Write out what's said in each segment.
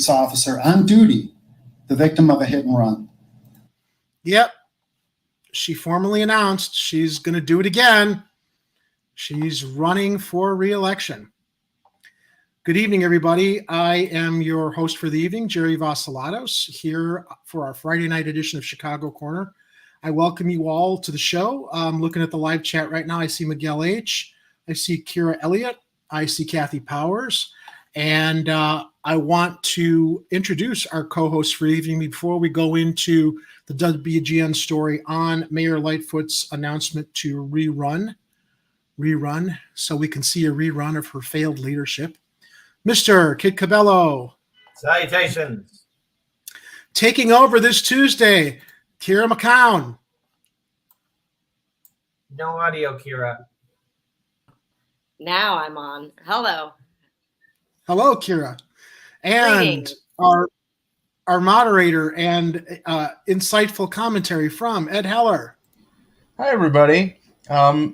officer on duty, the victim of a hit and run. Yep. She formally announced she's going to do it again. She's running for re-election. Good evening, everybody. I am your host for the evening, Jerry Vasilatos, here for our Friday night edition of Chicago Corner. I welcome you all to the show. I'm looking at the live chat right now. I see Miguel H. I see Kira Elliott. I see Kathy Powers. And I want to introduce our co-host for the evening before we go into the WGN story on Mayor Lightfoot's announcement to rerun, so we can see a rerun of her failed leadership. Mr. Kid Cabello. Salutations. Taking over this Tuesday, Kira Macoun. No audio, Kira. Now I'm on. Hello. Hello, Kira. And Greetings. our moderator and insightful commentary from Ed Heller. Hi, everybody.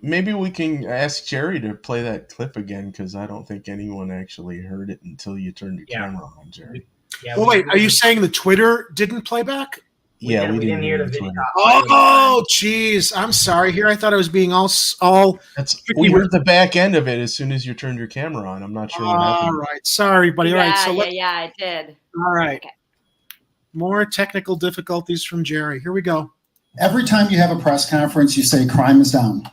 Maybe we can ask Jerry to play that clip again, because I don't think anyone actually heard it until you turned your camera on, Jerry. Oh, wait, are you saying the Twitter didn't play back? We didn't hear the video. Oh, geez. I'm sorry. Here I thought I was being all we heard the back end of it as soon as you turned your camera on. I'm not sure what happened. All right. Sorry, buddy. All right. So I did. All right. Okay. More technical difficulties from Jerry. Here we go. Every time you have a press conference, you say crime is down.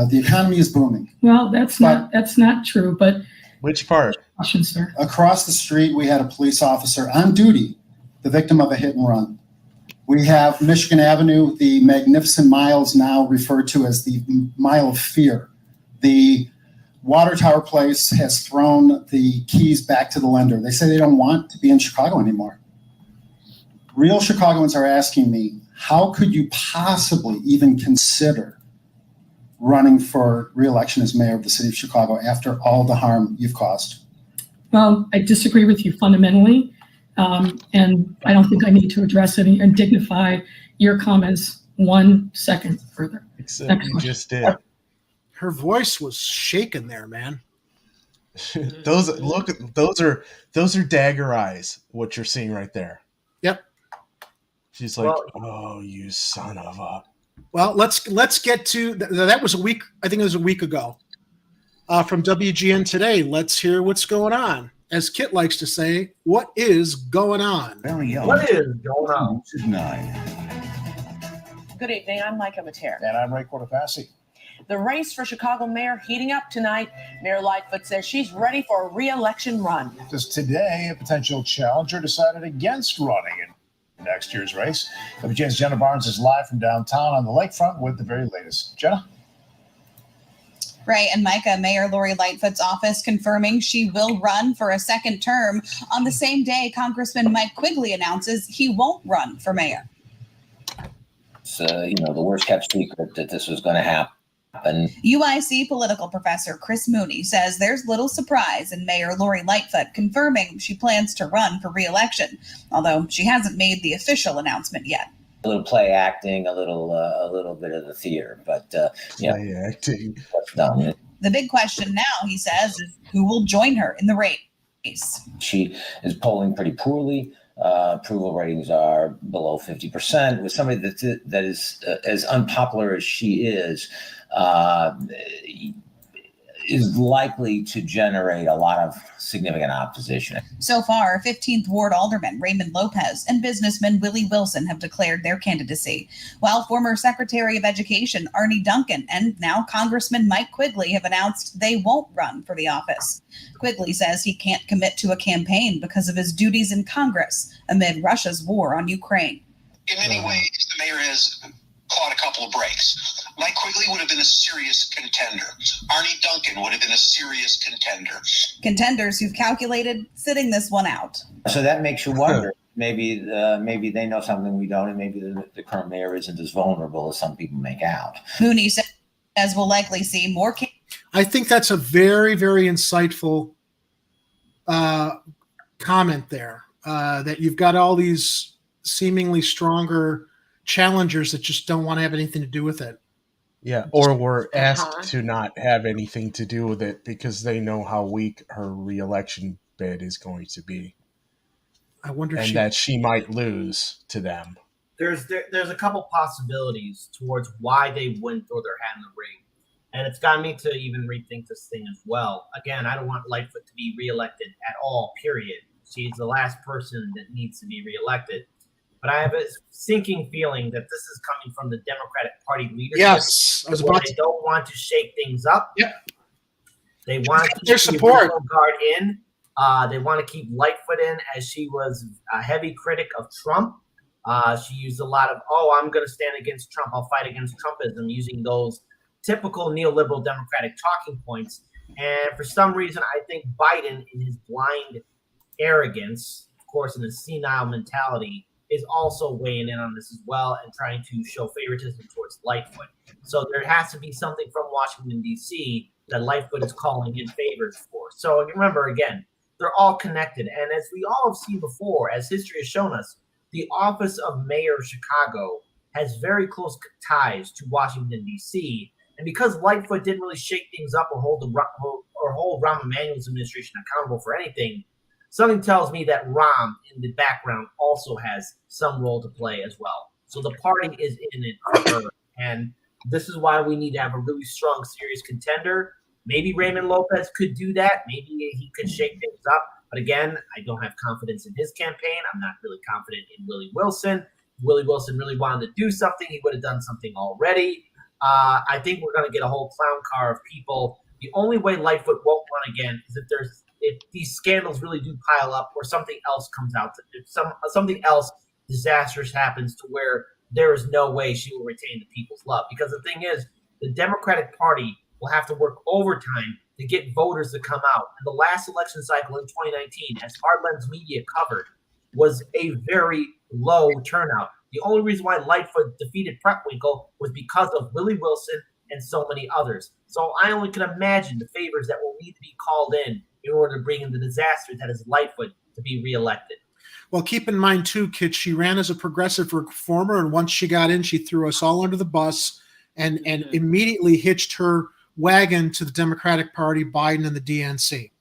The economy is booming. Well, that's not true, but Which part? caution, sir. Across the street, we had a police officer on duty, the victim of a hit and run. We have Michigan Avenue, the magnificent miles now referred to as the Mile of Fear. The water tower place has thrown the keys back to the lender. They say they don't want to be in Chicago anymore. Real Chicagoans are asking me, how could you possibly even consider running for re-election as mayor of the city of Chicago after all the harm you've caused? Well, I disagree with you fundamentally, and I don't think I need to address any and dignify your comments 1 second further. Except you just did. Her voice was shaking there, man. Those are dagger eyes. What you're seeing right there. Yep. She's like, "Oh, you son of a." Well, let's get to that. Was a week. I think it was a week ago. From WGN Today. Let's hear what's going on. As Kit likes to say, what is going on? What is going on? 9. Good evening. I'm Micah Mater. And I'm Ray Cortopassi. The race for Chicago mayor heating up tonight. Mayor Lightfoot says she's ready for a re-election run. Just today, a potential challenger decided against running in next year's race. WGN's Jenna Barnes is live from downtown on the lakefront with the very latest. Jenna? Ray and Micah, Mayor Lori Lightfoot's office confirming she will run for a second term. On the same day, Congressman Mike Quigley announces he won't run for mayor. It's the worst kept secret that this was going to happen. UIC political professor Chris Mooney says there's little surprise in Mayor Lori Lightfoot confirming she plans to run for re-election, although she hasn't made the official announcement yet. A little play acting, a little bit of the theater, but Play acting. what's done. The big question now, he says, is who will join her in the race. She is polling pretty poorly. Approval ratings are below 50%. With somebody that is as unpopular as she is likely to generate a lot of significant opposition. So far, 15th Ward Alderman Raymond Lopez and businessman Willie Wilson have declared their candidacy, while former Secretary of Education Arnie Duncan and now Congressman Mike Quigley have announced they won't run for the office. Quigley says he can't commit to a campaign because of his duties in Congress amid Russia's war on Ukraine. In many ways, the mayor has caught a couple of breaks. Mike Quigley would have been a serious contender. Arnie Duncan would have been a serious contender. Contenders who've calculated sitting this one out. So that makes you wonder. Maybe they know something we don't, and maybe the current mayor isn't as vulnerable as some people make out. Mooney says we'll likely see more. I think that's a very, very insightful comment there. That you've got all these seemingly stronger challengers that just don't want to have anything to do with it. Yeah, or were asked to not have anything to do with it because they know how weak her re-election bid is going to be. I wonder if and that she might lose to them. There's a couple possibilities towards why they wouldn't throw their hat in the ring. And it's gotten me to even rethink this thing as well. Again, I don't want Lightfoot to be reelected at all, period. She's the last person that needs to be reelected. But I have a sinking feeling that this is coming from the Democratic Party leadership. Yes, I was about they don't want to shake things up. Yep. They want to keep their support. the guard in. They want to keep Lightfoot in, as she was a heavy critic of Trump. She used a lot of, I'm going to stand against Trump. I'll fight against Trumpism, using those typical neoliberal Democratic talking points. And for some reason, I think Biden, in his blind arrogance, of course, in his senile mentality, is also weighing in on this as well and trying to show favoritism towards Lightfoot. So there has to be something from Washington, D.C. that Lightfoot is calling in favors for. So remember, again, they're all connected. And as we all have seen before, as history has shown us, the office of mayor of Chicago has very close ties to Washington, D.C. And because Lightfoot didn't really shake things up or hold Rahm Emanuel's administration accountable for anything, something tells me that Rahm in the background also has some role to play as well. So the party is in it for her. And this is why we need to have a really strong, serious contender. Maybe Raymond Lopez could do that. Maybe he could shake things up. But again, I don't have confidence in his campaign. I'm not really confident in Willie Wilson. If Willie Wilson really wanted to do something, he would have done something already. I think we're going to get a whole clown car of people. The only way Lightfoot won't run again is if these scandals really do pile up, or something else comes out. If something else disastrous happens to where there is no way she will retain the people's love. Because the thing is, the Democratic Party will have to work overtime to get voters to come out. And the last election cycle in 2019, as Hardlands Media covered, was a very low turnout. The only reason why Lightfoot defeated Preckwinkle was because of Willie Wilson and so many others. So I only can imagine the favors that will need to be called in order to bring in the disaster that is Lightfoot to be reelected. Well, keep in mind, too, Kit, she ran as a progressive reformer, and once she got in, she threw us all under the bus and immediately hitched her wagon to the Democratic Party, Biden, and the DNC.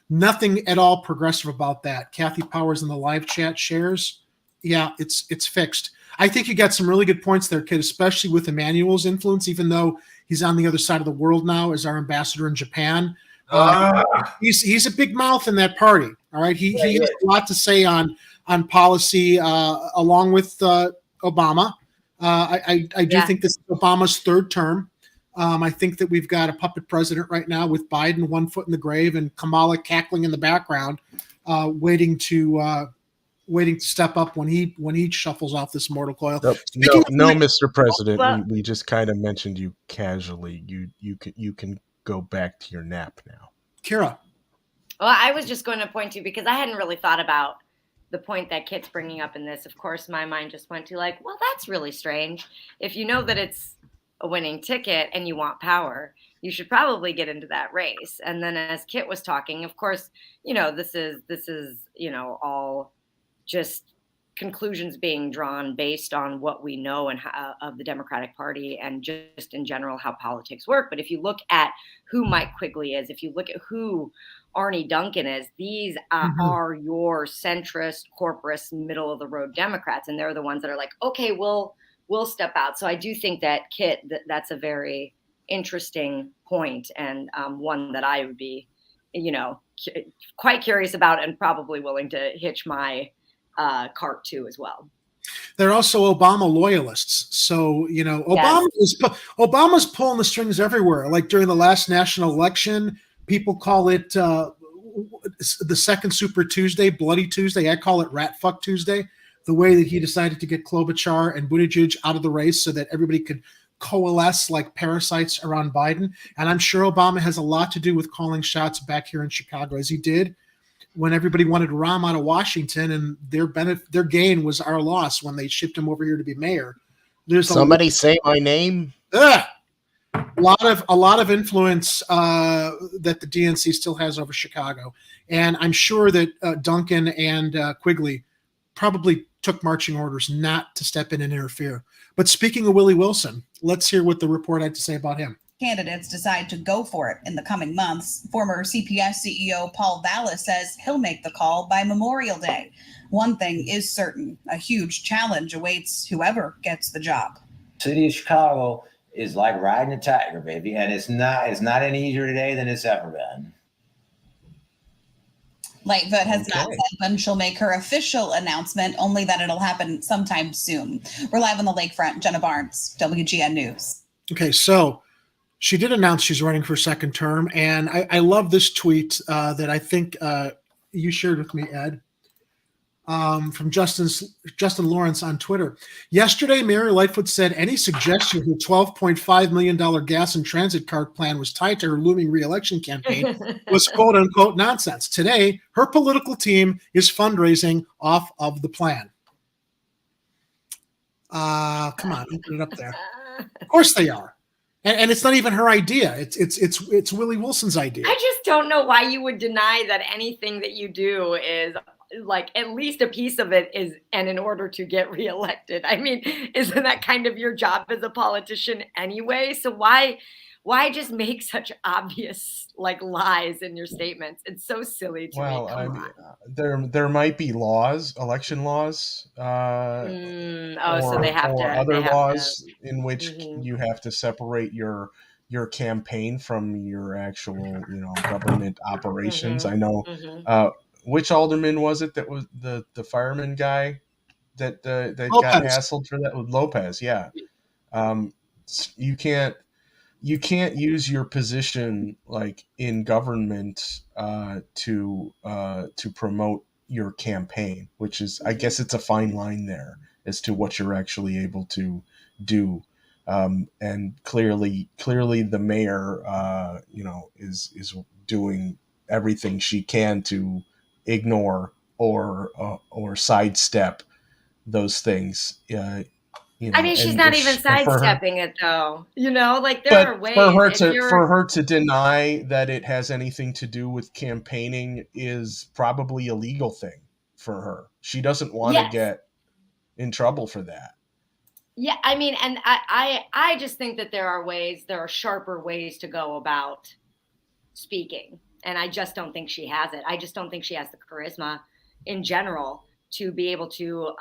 Nothing at all progressive about that. Kathy Powers in the live chat shares, yeah, it's fixed. I think you got some really good points there, Kit, especially with Emmanuel's influence, even though he's on the other side of the world now as our ambassador in Japan. He's a big mouth in that party. All right, he has a lot to say on policy, along with Obama. I do think this is Obama's third term. I think that we've got a puppet president right now with Biden 1 foot in the grave and Kamala cackling in the background, waiting to step up when he shuffles off this mortal coil. No, Mr. President, we just kind of mentioned you casually. You can go back to your nap now. Kira. Well, I was just going to point to, because I hadn't really thought about the point that Kit's bringing up in this. Of course, my mind just went to like, well, that's really strange. If you know that it's a winning ticket and you want power, you should probably get into that race. And then as Kit was talking, of course, this is all just conclusions being drawn based on what we know and of the Democratic Party and just in general how politics work. But if you look at who Mike Quigley is, if you look at who Arnie Duncan is, these are your centrist, corporate, middle of the road Democrats, and they're the ones that are like, okay, we'll step out. So I do think that Kit, that's a very interesting point, and one that I would be, quite curious about and probably willing to hitch my cart to as well. They're also Obama loyalists. So, Obama's pulling the strings everywhere. Like during the last national election, people call it the second Super Tuesday, Bloody Tuesday. I call it Rat Fuck Tuesday. The way that he decided to get Klobuchar and Buttigieg out of the race so that everybody could coalesce like parasites around Biden. And I'm sure Obama has a lot to do with calling shots back here in Chicago, as he did when everybody wanted Rahm out of Washington, and their gain was our loss when they shipped him over here to be mayor. There's somebody say my name. A lot of influence that the DNC still has over Chicago, and I'm sure that Duncan and Quigley probably took marching orders not to step in and interfere. But speaking of Willie Wilson, let's hear what the report had to say about him. candidates decide to go for it in the coming months. Former CPS CEO Paul Vallis says he'll make the call by Memorial Day. One thing is certain, a huge challenge awaits whoever gets the job. City of Chicago is like riding a tiger, baby, and it's not any easier today than it's ever been. Lightfoot has not said when she'll make her official announcement, only that it'll happen sometime soon. We're live on the lakefront. Jenna Barnes, WGN News. Okay, so she did announce she's running for second term, and I love this tweet that I think you shared with me, Ed, from Justin Lawrence on Twitter. Yesterday, Mayor Lightfoot said any suggestion her $12.5 million gas and transit card plan was tied to her looming re-election campaign was quote-unquote nonsense. Today, her political team is fundraising off of the plan. Come on, open it up there. Of course they are. And it's not even her idea. It's Willie Wilson's idea. I just don't know why you would deny that anything that you do is like at least a piece of it is, and in order to get reelected. I mean, isn't that kind of your job as a politician anyway? So why just make such obvious like lies in your statements? It's so silly to me. Come on. There might be laws, election laws, so they have or to, other laws in which you have to separate your campaign from your actual, government operations. I know. Which alderman was it that was the fireman guy that got hassled for that? With Lopez, yeah. You can't use your position like in government to promote your campaign, which is, I guess, it's a fine line there as to what you're actually able to do. And clearly the mayor, is doing everything she can to ignore or sidestep those things. I mean, she's not even sidestepping it, though. Like there are ways. For her to deny that it has anything to do with campaigning is probably a legal thing for her. She doesn't want to get in trouble for that. Yeah, I mean, and I just think that there are sharper ways to go about speaking. And I just don't think she has it. I just don't think she has the charisma in general to be able to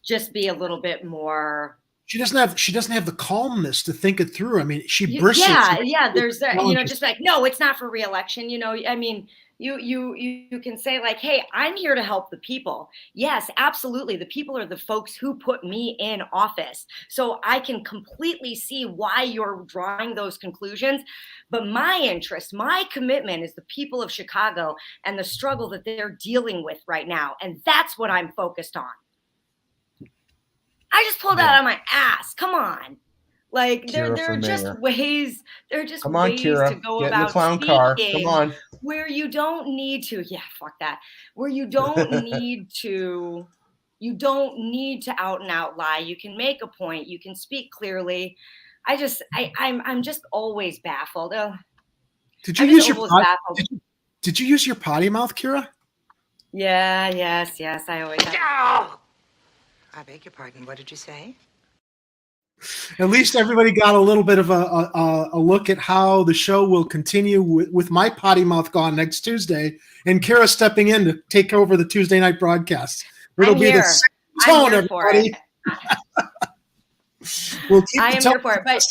just be a little bit more. She doesn't have the calmness to think it through. I mean, she bursts. Yeah. There's just like, no, it's not for reelection. I mean, you can say like, hey, I'm here to help the people. Yes, absolutely. The people are the folks who put me in office. So I can completely see why you're drawing those conclusions. But my interest, my commitment is the people of Chicago and the struggle that they're dealing with right now. And that's what I'm focused on. I just pulled that out of my ass. Come on. Like there are just ways. There are just Come on, ways Kira. to go Get about in the clown car. Come on. Where you don't need to. Yeah, fuck that. Where you don't need to. You don't need to out and out lie. You can make a point. You can speak clearly. I'm just always baffled. Did you use your potty mouth, Kira? Yeah. Yes. I always have. I beg your pardon. What did you say? At least everybody got a little bit of a look at how the show will continue with my potty mouth gone next Tuesday and Kara stepping in to take over the Tuesday night broadcast. It'll be the same tone, everybody. I am here for it. But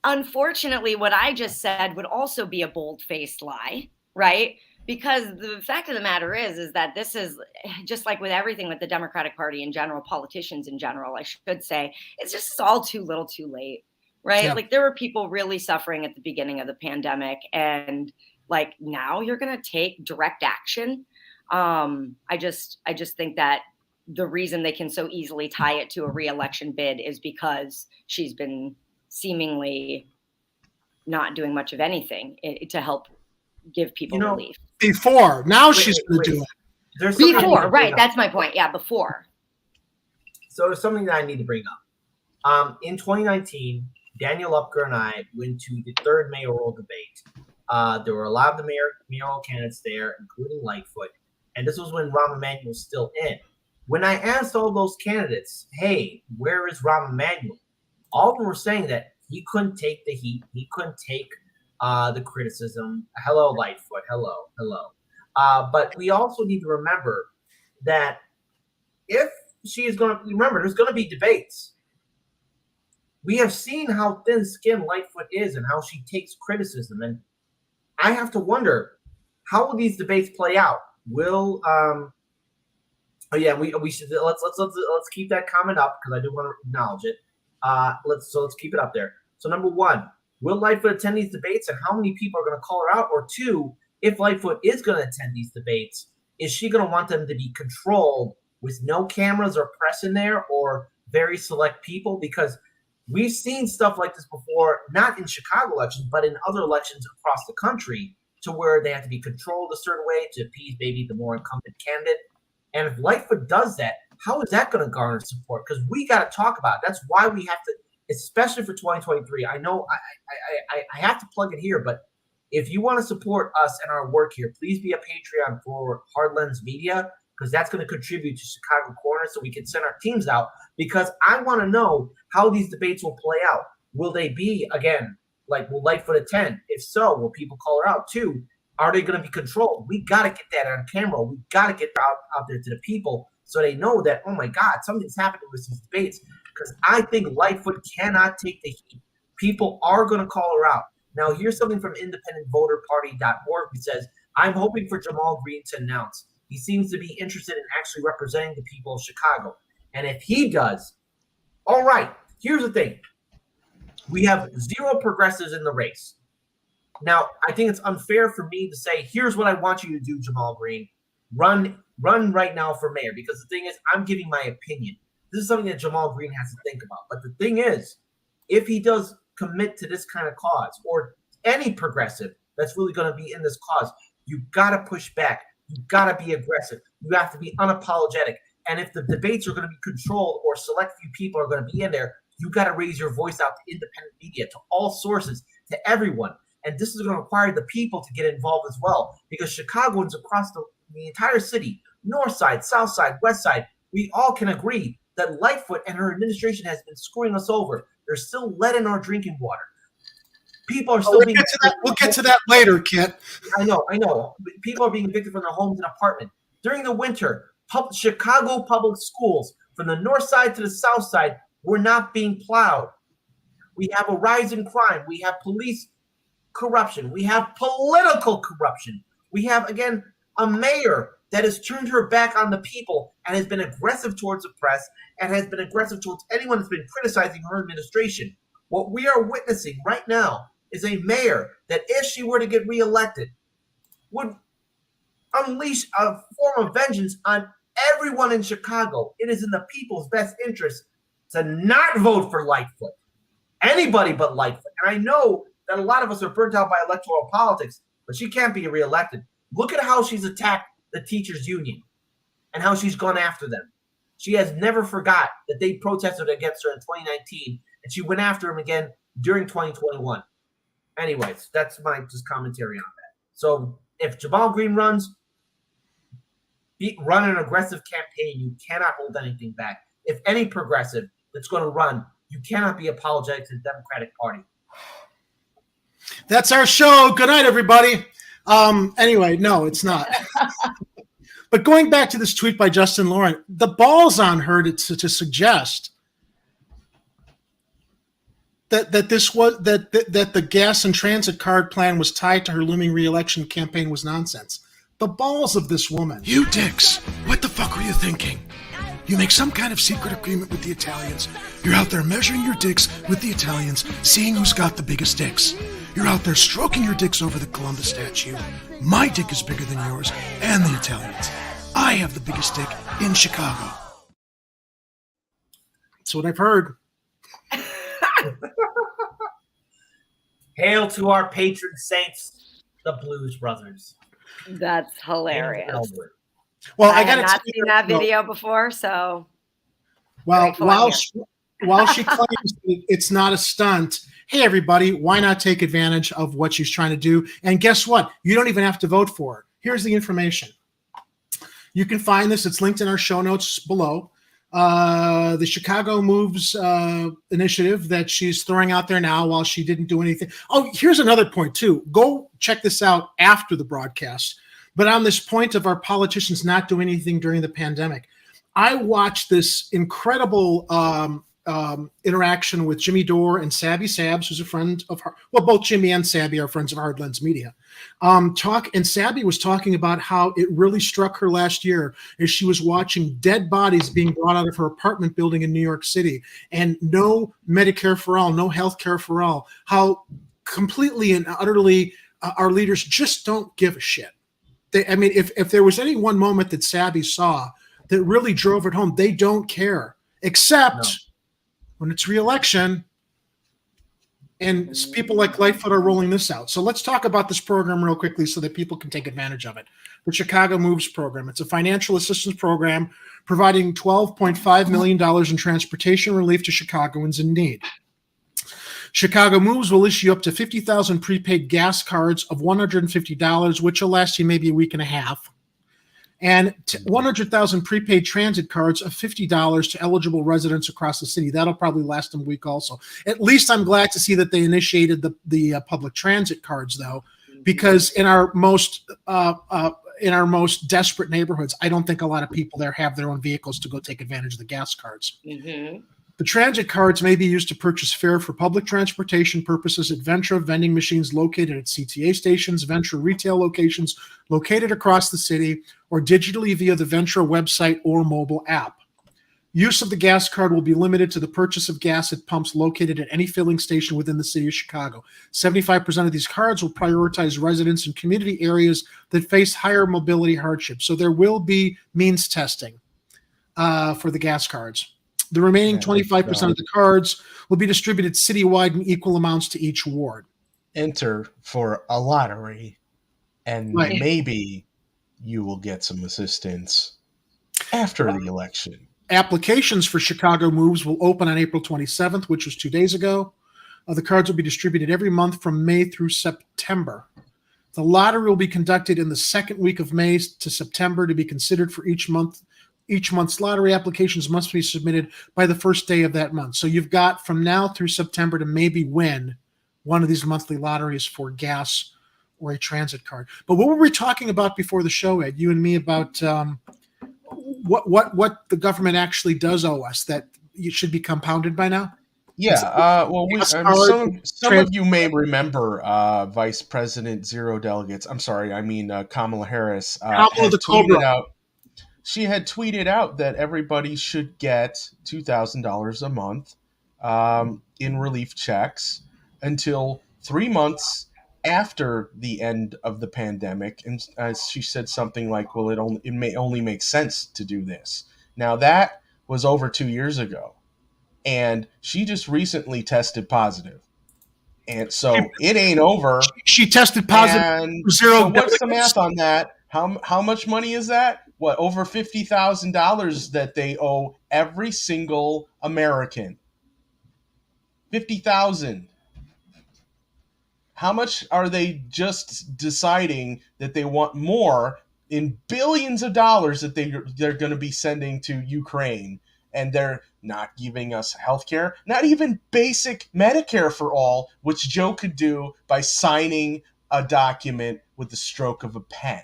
unfortunately, what I just said would also be a bold-faced lie, right? Because the fact of the matter is that this is just like with everything with the Democratic Party in general, politicians in general, I should say, it's just all too little too late, right? Yeah. Like there were people really suffering at the beginning of the pandemic and like now you're going to take direct action. I just think that the reason they can so easily tie it to a re-election bid is because she's been seemingly not doing much of anything to help give people relief. Before. Now she's going to do it. Before, right. That's my point. Yeah, before. So there's something that I need to bring up. In 2019, Daniel Upker and I went to the third mayoral debate. There were a lot of the mayoral candidates there, including Lightfoot. And this was when Rahm Emanuel was still in. When I asked all those candidates, hey, where is Rahm Emanuel? All of them were saying that He couldn't take the heat. He couldn't take the criticism. Hello, Lightfoot. Hello. But we also need to remember that if she is going to remember, there's going to be debates. We have seen how thin-skinned Lightfoot is and how she takes criticism, and I have to wonder, how will these debates play out? Will we should let's keep that comment up because I do want to acknowledge it. Let's keep it up there. So number one, will Lightfoot attend these debates, and how many people are going to call her out? Or two, if Lightfoot is going to attend these debates, is she going to want them to be controlled with no cameras or press in there, or very select people? Because we've seen stuff like this before, not in Chicago elections, but in other elections across the country, to where they have to be controlled a certain way to appease maybe the more incumbent candidate. And if Lightfoot does that, how is that going to garner support? Because we got to talk about it. That's why we have to, especially for 2023. I know I have to plug it here, but if you want to support us and our work here, please be a Patreon for Hard Lens Media, because that's going to contribute to Chicago Corner so we can send our teams out, because I want to know how these debates will play out. Will they be, again, like, will Lightfoot attend? If so, will people call her out? Two, are they going to be controlled? We got to get that on camera. We got to get out there to the people so they know that, oh my God, something's happening with these debates. Because I think Lightfoot cannot take the heat. People are going to call her out. Now, here's something from independentvoterparty.org, who says, I'm hoping for Jamal Green to announce. He seems to be interested in actually representing the people of Chicago. And if he does, all right, here's the thing. We have 0 progressives in the race. Now, I think it's unfair for me to say, here's what I want you to do, Jamal Green. Run right now for mayor, because the thing is, I'm giving my opinion. This is something that Jamal Green has to think about. But the thing is, if he does commit to this kind of cause, or any progressive that's really going to be in this cause, you got to push back. You got to be aggressive. You have to be unapologetic. And if the debates are going to be controlled, or select few people are going to be in there, you got to raise your voice out to independent media, to all sources, to everyone. And this is going to require the people to get involved as well, because Chicagoans across the entire city, north side, south side, west side, we all can agree that Lightfoot and her administration has been screwing us over. There's still lead in our drinking water. People are still We'll get to that later, Kit. I know. People are being evicted from their homes and apartments. During the winter, Chicago public schools, from the north side to the south side, were not being plowed. We have a rise in crime. We have police corruption. We have political corruption. We have, again, a mayor that has turned her back on the people and has been aggressive towards the press and has been aggressive towards anyone that's been criticizing her administration. What we are witnessing right now is a mayor that, if she were to get reelected, would unleash a form of vengeance on everyone in Chicago. It is in the people's best interest to not vote for Lightfoot. Anybody but Lightfoot. And I know that a lot of us are burnt out by electoral politics, but she can't be reelected. Look at how she's attacked the teachers' union and how she's gone after them. She has never forgot that they protested against her in 2019, and she went after them again during 2021. Anyways, that's my just commentary on that. So if Jamal Green runs, run an aggressive campaign. You cannot hold anything back. If any progressive that's going to run, you cannot be apologetic to the Democratic Party. That's our show. Good night, everybody. Anyway, no, it's not. But going back to this tweet by Justin Laurent, the ball's on her to suggest that the gas and transit card plan was tied to her looming re-election campaign was nonsense. The balls of this woman. You dicks, what the fuck were you thinking? You make some kind of secret agreement with the Italians. You're out there measuring your dicks with the Italians, seeing who's got the biggest dicks. You're out there stroking your dicks over the Columbus statue. My dick is bigger than yours and the Italians. I have the biggest dick in Chicago. That's what I've heard. Hail to our patron saints, the Blues Brothers. That's hilarious. Well, I have not seen that video before, so. Well, while she claims it's not a stunt, hey, everybody, why not take advantage of what she's trying to do? And guess what? You don't even have to vote for her. Here's the information. You can find this. It's linked in our show notes below. the Chicago Moves initiative that she's throwing out there now while she didn't do anything. Oh, here's another point, too. Go check this out after the broadcast. But on this point of our politicians not doing anything during the pandemic, I watched this incredible interaction with Jimmy Dore and Sabby Sabs, who's a friend of both Jimmy and Sabby are friends of Hard Lens Media. And Sabby was talking about how it really struck her last year as she was watching dead bodies being brought out of her apartment building in New York City, and no Medicare for all, no health care for all, how completely and utterly our leaders just don't give a shit. If there was any one moment that Sabby saw that really drove it home, they don't care, except when it's re-election and people like Lightfoot are rolling this out. So let's talk about this program real quickly so that people can take advantage of it. The Chicago Moves program. It's a financial assistance program providing $12.5 million in transportation relief to Chicagoans in need. Chicago Moves will issue up to 50,000 prepaid gas cards of $150, which will last you maybe a week and a half, and 100,000 prepaid transit cards of $50 to eligible residents across the city. That'll probably last them a week also. At least I'm glad to see that they initiated the public transit cards, though, because in our most desperate neighborhoods, I don't think a lot of people there have their own vehicles to go take advantage of the gas cards. Mm-hmm. The transit cards may be used to purchase fare for public transportation purposes at Ventra vending machines located at CTA stations, Ventra retail locations located across the city, or digitally via the Ventra website or mobile app. Use of the gas card will be limited to the purchase of gas at pumps located at any filling station within the city of Chicago. 75% of these cards will prioritize residents in community areas that face higher mobility hardship. So there will be means testing for the gas cards. The remaining 25% of the cards will be distributed citywide in equal amounts to each ward. Enter for a lottery, and maybe you will get some assistance after the election. Applications for Chicago Moves will open on April 27th, which was 2 days ago. The cards will be distributed every month from May through September. The lottery will be conducted in the second week of May to September to be considered for each month. Each month's lottery applications must be submitted by the first day of that month. So you've got from now through September to maybe win one of these monthly lotteries for gas or a transit card. But what were we talking about before the show, Ed? You and me about what the government actually does owe us that it should be compounded by now? Yeah. Some of you may remember Vice President Zero Delegates. I'm sorry. I mean Kamala Harris. She had tweeted out that everybody should get $2,000 a month in relief checks until 3 months after the end of the pandemic. And she said something like, well, it may only make sense to do this. Now, that was over 2 years ago. And she just recently tested positive. And so it ain't over. She tested positive. And so what's the math on that? How much money is that? What, over $50,000 that they owe every single American? 50,000. How much are they just deciding that they want more in billions of dollars that they're going to be sending to Ukraine? And they're not giving us health care, not even basic Medicare for all, which Joe could do by signing a document with the stroke of a pen.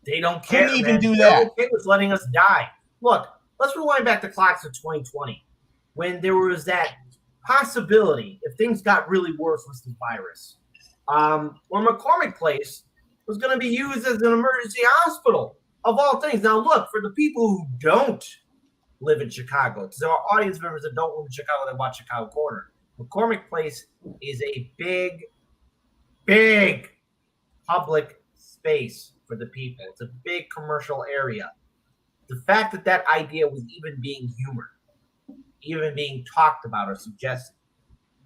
They don't care. Couldn't even do that. They're okay with letting us die. Look, let's rewind back the clocks to 2020, when there was that possibility, if things got really worse with the virus, where McCormick Place was going to be used as an emergency hospital, of all things. Now, look, for the people who don't live in Chicago, because there are audience members that don't live in Chicago that watch Chicago Corner, McCormick Place is a big, big public space for the people. It's a big commercial area. The fact that that idea was even being humored, even being talked about or suggested,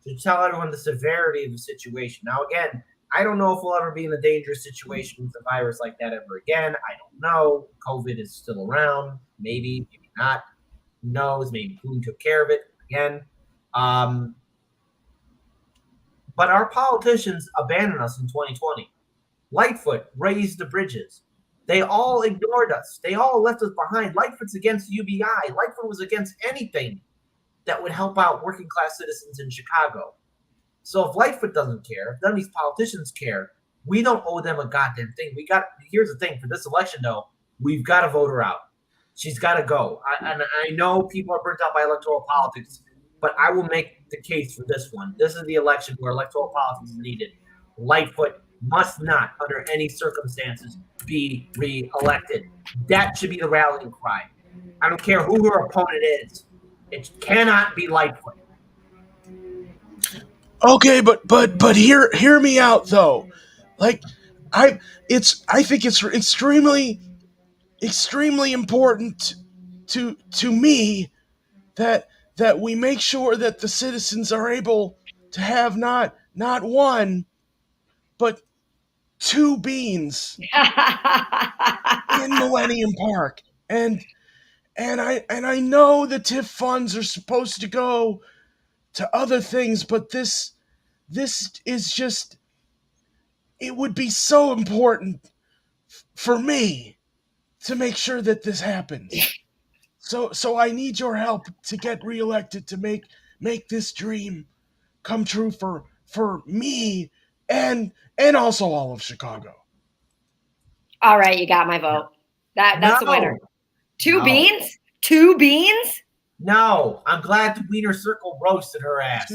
to tell everyone the severity of the situation. Now, again, I don't know if we'll ever be in a dangerous situation with a virus like that ever again. I don't know. COVID is still around. Maybe, maybe not. Who knows? Maybe Macoun took care of it again. But our politicians abandoned us in 2020. Lightfoot raised the bridges. They all ignored us. They all left us behind. Lightfoot's against UBI. Lightfoot was against anything that would help out working class citizens in Chicago. So if Lightfoot doesn't care, if none of these politicians care, we don't owe them a goddamn thing. Here's the thing for this election, though, we've got to vote her out. She's got to go. I know people are burnt out by electoral politics, but I will make the case for this one. This is the election where electoral politics is needed. Lightfoot must not, under any circumstances, be re-elected. That should be the rallying cry. I don't care who her opponent is. It cannot be Lightfoot. Okay, but hear me out though. Like, I think it's extremely important to me that we make sure that the citizens are able to have not one but 2 beans in Millennium Park. And I know the TIF funds are supposed to go to other things, but this is just, it would be so important for me to make sure that this happens. So I need your help to get reelected to make this dream come true for me and also all of Chicago. All right, you got my vote. That's a winner. 2 beans? 2 beans? No, I'm glad the Wiener Circle roasted her ass.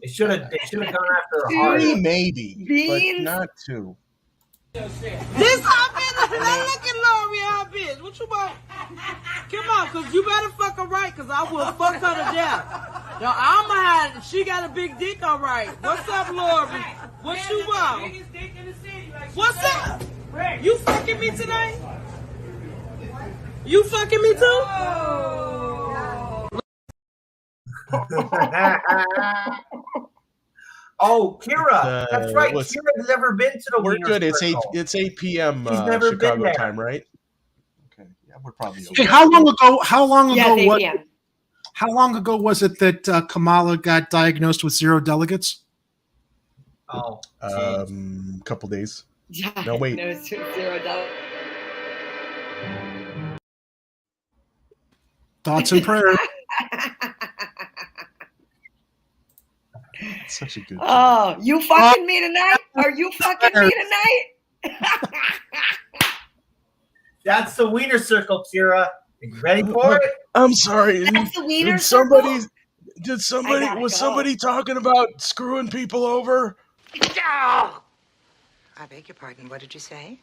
They should have gone after her hard. 3 maybe, beans? but not 2. This hot bitch, look at Lori, hot bitch. What you want? Come on, cause you better fuck her right, cause I will fuck her to death. Yo, I'ma have it. She got a big dick, all right. What's up, Lori? What you want? What's up? You fucking me tonight? You fucking me too? Oh, Kira, that's right. Kira's never been to the We're Wiener good. Circle. It's 8 p.m. She's never been Chicago there. time, right? Okay, yeah, we're probably okay. Hey, how long ago? Yes, 8 p.m. How long ago was it that Kamala got diagnosed with 0 delegates? Oh, couple days. No, wait. No, it's 0 delegates. Thoughts and prayers. Such a good. Oh, you fucking me tonight? Are you fucking me tonight? That's the Wiener Circle, Kira. Are you ready for it? I'm sorry. That's the Wiener Was somebody talking about screwing people over? I beg your pardon. What did you say?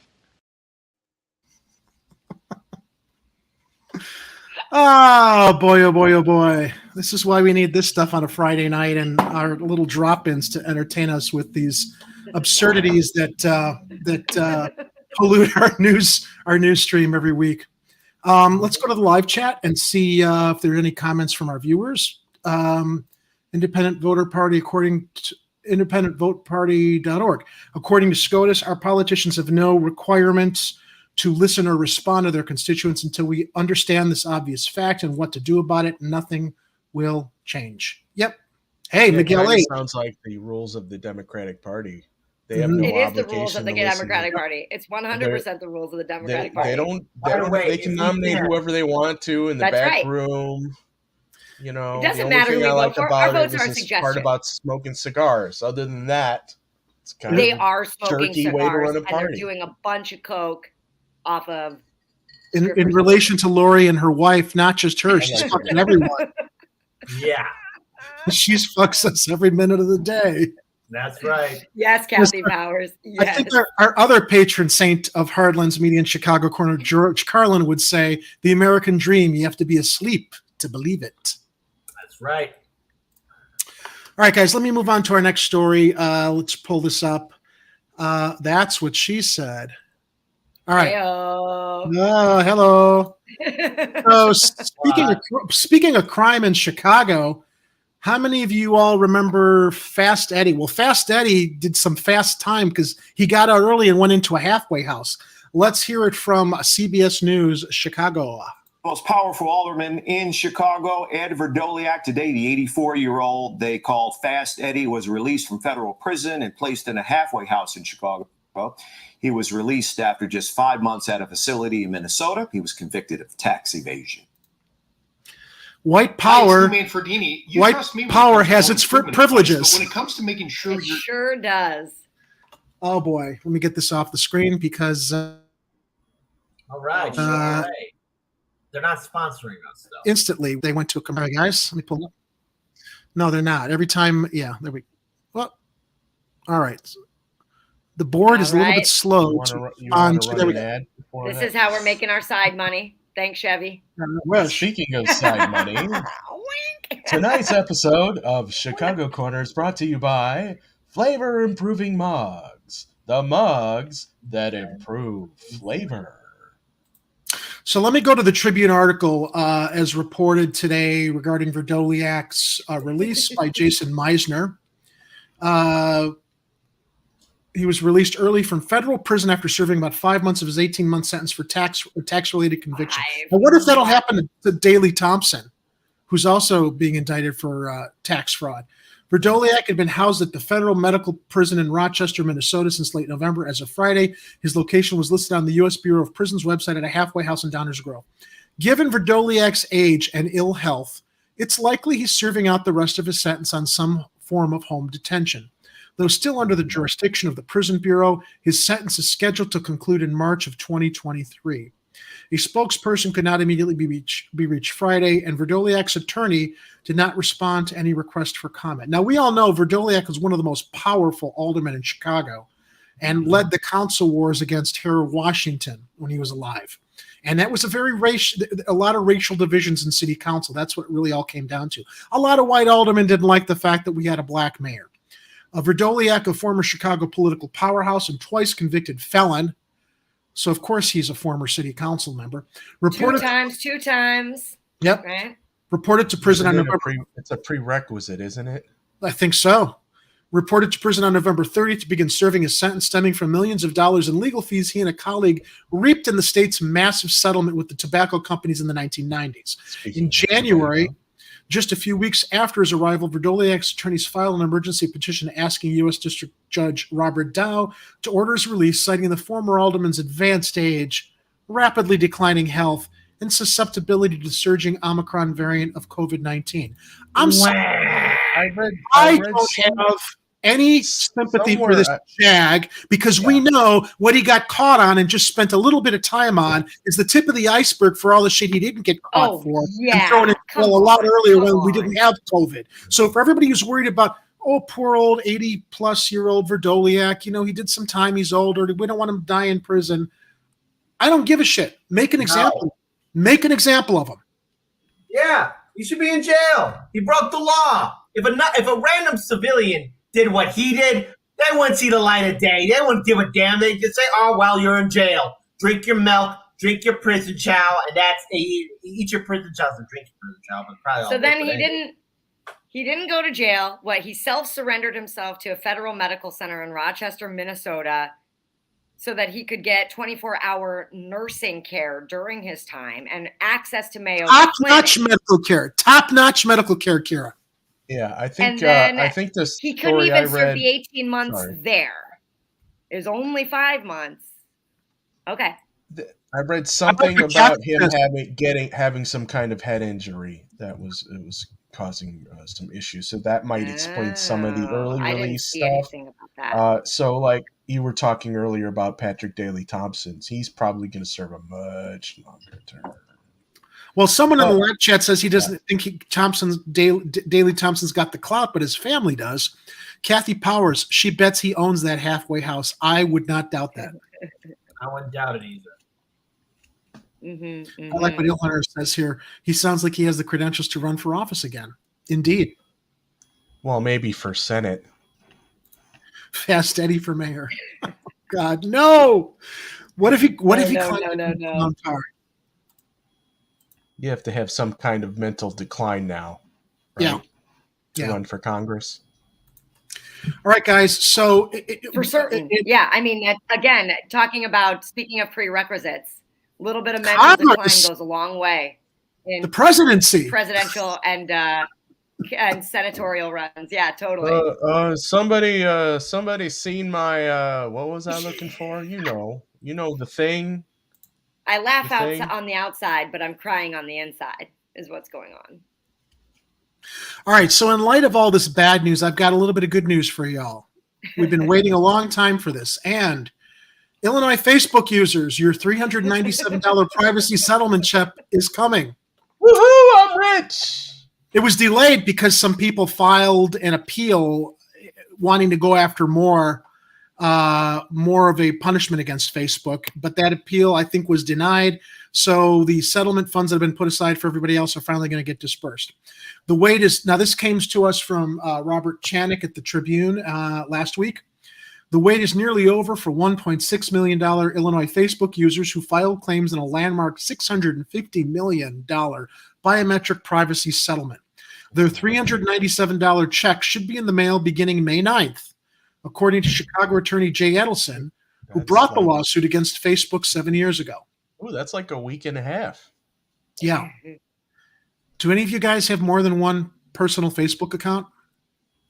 Oh boy, oh boy, oh boy. This is why we need this stuff on a Friday night and our little drop-ins to entertain us with these absurdities that pollute our news stream every week. Let's go to the live chat and see if there are any comments from our viewers. Independent Voter Party, according to independentvoteparty.org. According to SCOTUS, our politicians have no requirements to listen or respond to their constituents until we understand this obvious fact and what to do about it. Nothing will change. Yep. Hey, Miguel A. Sounds like the rules of the Democratic Party. They have no It is the obligation rules of the to listen. Democratic Party. It's 100% the rules of the Democratic Party. They don't. They can nominate whoever they want to in the back room. You know, It doesn't the only matter thing who we I vote like for. about Our votes it are a is this suggestion. part about smoking cigars. Other than that, it's kind They of a are smoking jerky way to cigars run a and they're party. doing a bunch of coke off of. In relation to Lori and her wife, not just her, she's fucking everyone. Yeah, She's fucks us every minute of the day. that's right. Yes, Kathy Powers. I Yes. think our other patron saint of Hardlands Media in Chicago Corner, George Carlin, would say, the American dream, you have to be asleep to believe it. That's right. All right, guys, let me move on to our next story. Let's pull this up. That's what she said. All right. Heyo. Hello. So speaking of crime in Chicago, how many of you all remember Fast Eddie? Well, Fast Eddie did some fast time because he got out early and went into a halfway house. Let's hear it from CBS News, Chicago. Most powerful alderman in Chicago, Ed Verdoliak, today the 84-year-old they called Fast Eddie was released from federal prison and placed in a halfway house in Chicago. Chicago. He was released after just 5 months at a facility in Minnesota. He was convicted of tax evasion. White power, Manfredini, you white trust me when it power comes to has home its improvement privileges. advice, but when it comes to making sure It sure does. Oh boy, let me get this off the screen because. All right, sure. They're not sponsoring us though. Instantly, they went to a commercial. Guys, let me pull it up. No, they're not. Every time, yeah, there we. Well, all right. The board is a little bit slow. This is how we're making our side money. Thanks, Chevy. Well, speaking of side money, tonight's episode of Chicago Corner is brought to you by Flavor Improving Mugs, the mugs that improve flavor. So let me go to the Tribune article as reported today regarding Verdoliak's release by Jason Meisner. He was released early from federal prison after serving about 5 months of his 18-month sentence for tax-related conviction. Now, what if that'll happen to Daley Thompson, who's also being indicted for tax fraud? Verdoliak had been housed at the federal medical prison in Rochester, Minnesota since late November. As of Friday, his location was listed on the U.S. Bureau of Prisons website at a halfway house in Downers Grove. Given Verdoliak's age and ill health, it's likely he's serving out the rest of his sentence on some form of home detention. Though still under the jurisdiction of the Prison Bureau, his sentence is scheduled to conclude in March of 2023. A spokesperson could not immediately be reached Friday, and Verdoliak's attorney did not respond to any request for comment. Now, we all know Verdoliak was one of the most powerful aldermen in Chicago and led the council wars against Harold Washington when he was alive. And that was a lot of racial divisions in city council. That's what it really all came down to. A lot of white aldermen didn't like the fact that we had a black mayor. Verdoliak, a former Chicago political powerhouse and twice convicted felon, so of course he's a former city council member. Two times. Yep. Right? Reported to prison on November. It's a prerequisite, isn't it? I think so. Reported to prison on November 30th to begin serving his sentence stemming from millions of dollars in legal fees he and a colleague reaped in the state's massive settlement with the tobacco companies in the 1990s. In January, just a few weeks after his arrival, Verdoliak's attorneys filed an emergency petition asking U.S. District Judge Robert Dow to order his release, citing the former alderman's advanced age, rapidly declining health, and susceptibility to the surging Omicron variant of COVID-19. I'm sorry. I don't have any sympathy for this jag because we know what he got caught on and just spent a little bit of time on is the tip of the iceberg for all the shit he didn't get caught for and thrown in jail a lot earlier when we didn't have COVID. So for everybody who's worried about, oh, poor old 80-plus-year-old Verdoliak, he did some time, he's older, we don't want him to die in prison. I don't give a shit. Make an example. Make an example of him. Yeah, he should be in jail. He broke the law. If a random civilian did what he did, they wouldn't see the light of day. They wouldn't give a damn. They'd just say, oh, well, you're in jail. Drink your milk, drink your prison chow, and eat your prison chow and drink your prison chow. But probably so then he didn't go to jail. He self-surrendered himself to a federal medical center in Rochester, Minnesota, so that he could get 24-hour nursing care during his time and access to Mayo Clinic. Top-notch medical care. Top-notch medical care, Kira. Yeah, I And think then I think the story he couldn't even I serve read. the 18 months there. It was only 5 months. Okay. I read something about him having some kind of head injury that was causing some issues. So that might explain some of the early I didn't release see stuff. anything about that. So like you were talking earlier about Patrick Daley Thompson, he's probably going to serve a much longer term. Well, someone in the live chat says he doesn't think Daley Thompson's got the clout, but his family does. Kathy Powers, she bets he owns that halfway house. I would not doubt that. I wouldn't doubt it either. I like what Ilhunter says here. He sounds like he has the credentials to run for office again. Indeed. Well, maybe for Senate. Fast Eddie for mayor. Oh, God, no. What if he No. You have to have some kind of mental decline now, right? To run for Congress. All right, guys. So for certain, I mean, again, speaking of prerequisites, a little bit of mental decline goes a long way in the presidency, presidential and and senatorial runs. Yeah, totally. Somebody seen my what was I looking for? You know the thing. I laugh The out thing. on the outside, but I'm crying on the inside is what's going on. All right. So in light of all this bad news, I've got a little bit of good news for y'all. We've been waiting a long time for this. And Illinois Facebook users, your $397 privacy settlement check is coming. Woohoo! I'm rich. It was delayed because some people filed an appeal wanting to go after more of a punishment against Facebook. But that appeal, I think, was denied. So the settlement funds that have been put aside for everybody else are finally going to get dispersed. The wait is now. This came to us from Robert Chanik at the Tribune last week. The wait is nearly over for $1.6 million Illinois Facebook users who filed claims in a landmark $650 million biometric privacy settlement. Their $397 check should be in the mail beginning May 9th, according to Chicago attorney Jay Edelson, who brought the lawsuit against Facebook 7 years ago. Oh, that's like a week and a half. Yeah. Do any of you guys have more than one personal Facebook account?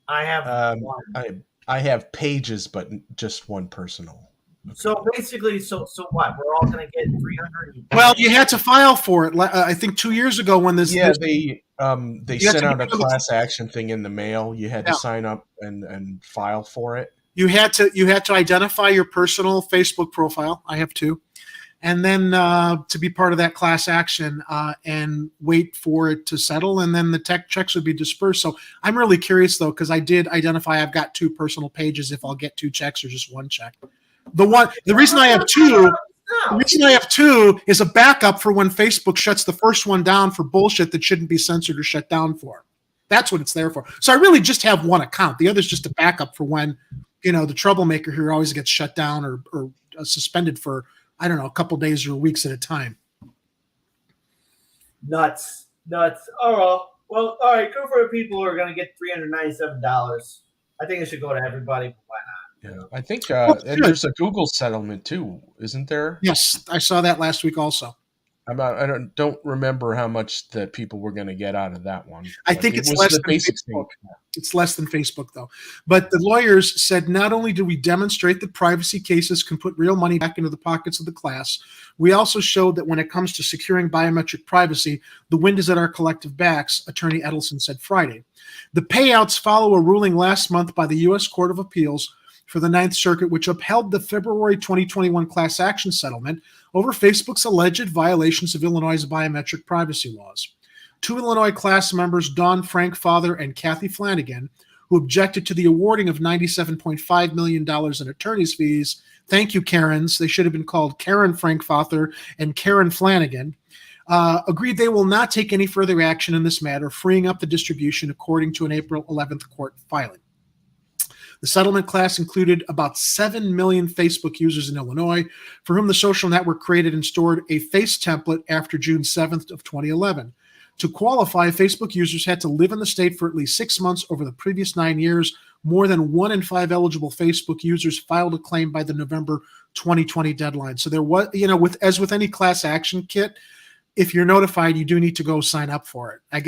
I have one. I have pages, but just one personal. So basically, so what? We're all going to get 300. Well, you had to file for it. I think 2 years ago when this. Yeah, they sent out a class action thing in the mail. You had to sign up and file for it. You had to identify your personal Facebook profile. I have two. And then to be part of that class action and wait for it to settle, and then the tech checks would be dispersed. So I'm really curious, though, because I did identify I've got two personal pages if I'll get two checks or just one check. The reason I have two is a backup for when Facebook shuts the first one down for bullshit that shouldn't be censored or shut down for. That's what it's there for. So I really just have one account. The other's just a backup for when, the troublemaker here always gets shut down or suspended for, I don't know, a couple days or weeks at a time. Nuts. Oh, well, all right. Go for the people who are going to get $397. I think it should go to everybody, but why not? Yeah, I think and there's a Google settlement too, isn't there? Yes, I saw that last week also. I don't remember how much that people were going to get out of that one. I think it's less than Facebook. It's less than Facebook, though. But the lawyers said not only do we demonstrate that privacy cases can put real money back into the pockets of the class, we also showed that when it comes to securing biometric privacy, the wind is at our collective backs, Attorney Edelson said Friday. The payouts follow a ruling last month by the U.S. Court of Appeals for the Ninth Circuit, which upheld the February 2021 class action settlement over Facebook's alleged violations of Illinois' biometric privacy laws. Two Illinois class members, Dawn Frankfather and Kathy Flanagan, who objected to the awarding of $97.5 million in attorney's fees. Thank you, Karens. They should have been called Karen Frankfather and Karen Flanagan. Agreed they will not take any further action in this matter, freeing up the distribution according to an April 11th court filing. The settlement class included about 7 million Facebook users in Illinois, for whom the social network created and stored a face template after June 7th of 2011. To qualify, Facebook users had to live in the state for at least 6 months over the previous 9 years. More than 1 in 5 eligible Facebook users filed a claim by the November 2020 deadline. So there was, as with any class action kit, if you're notified, you do need to go sign up for it. I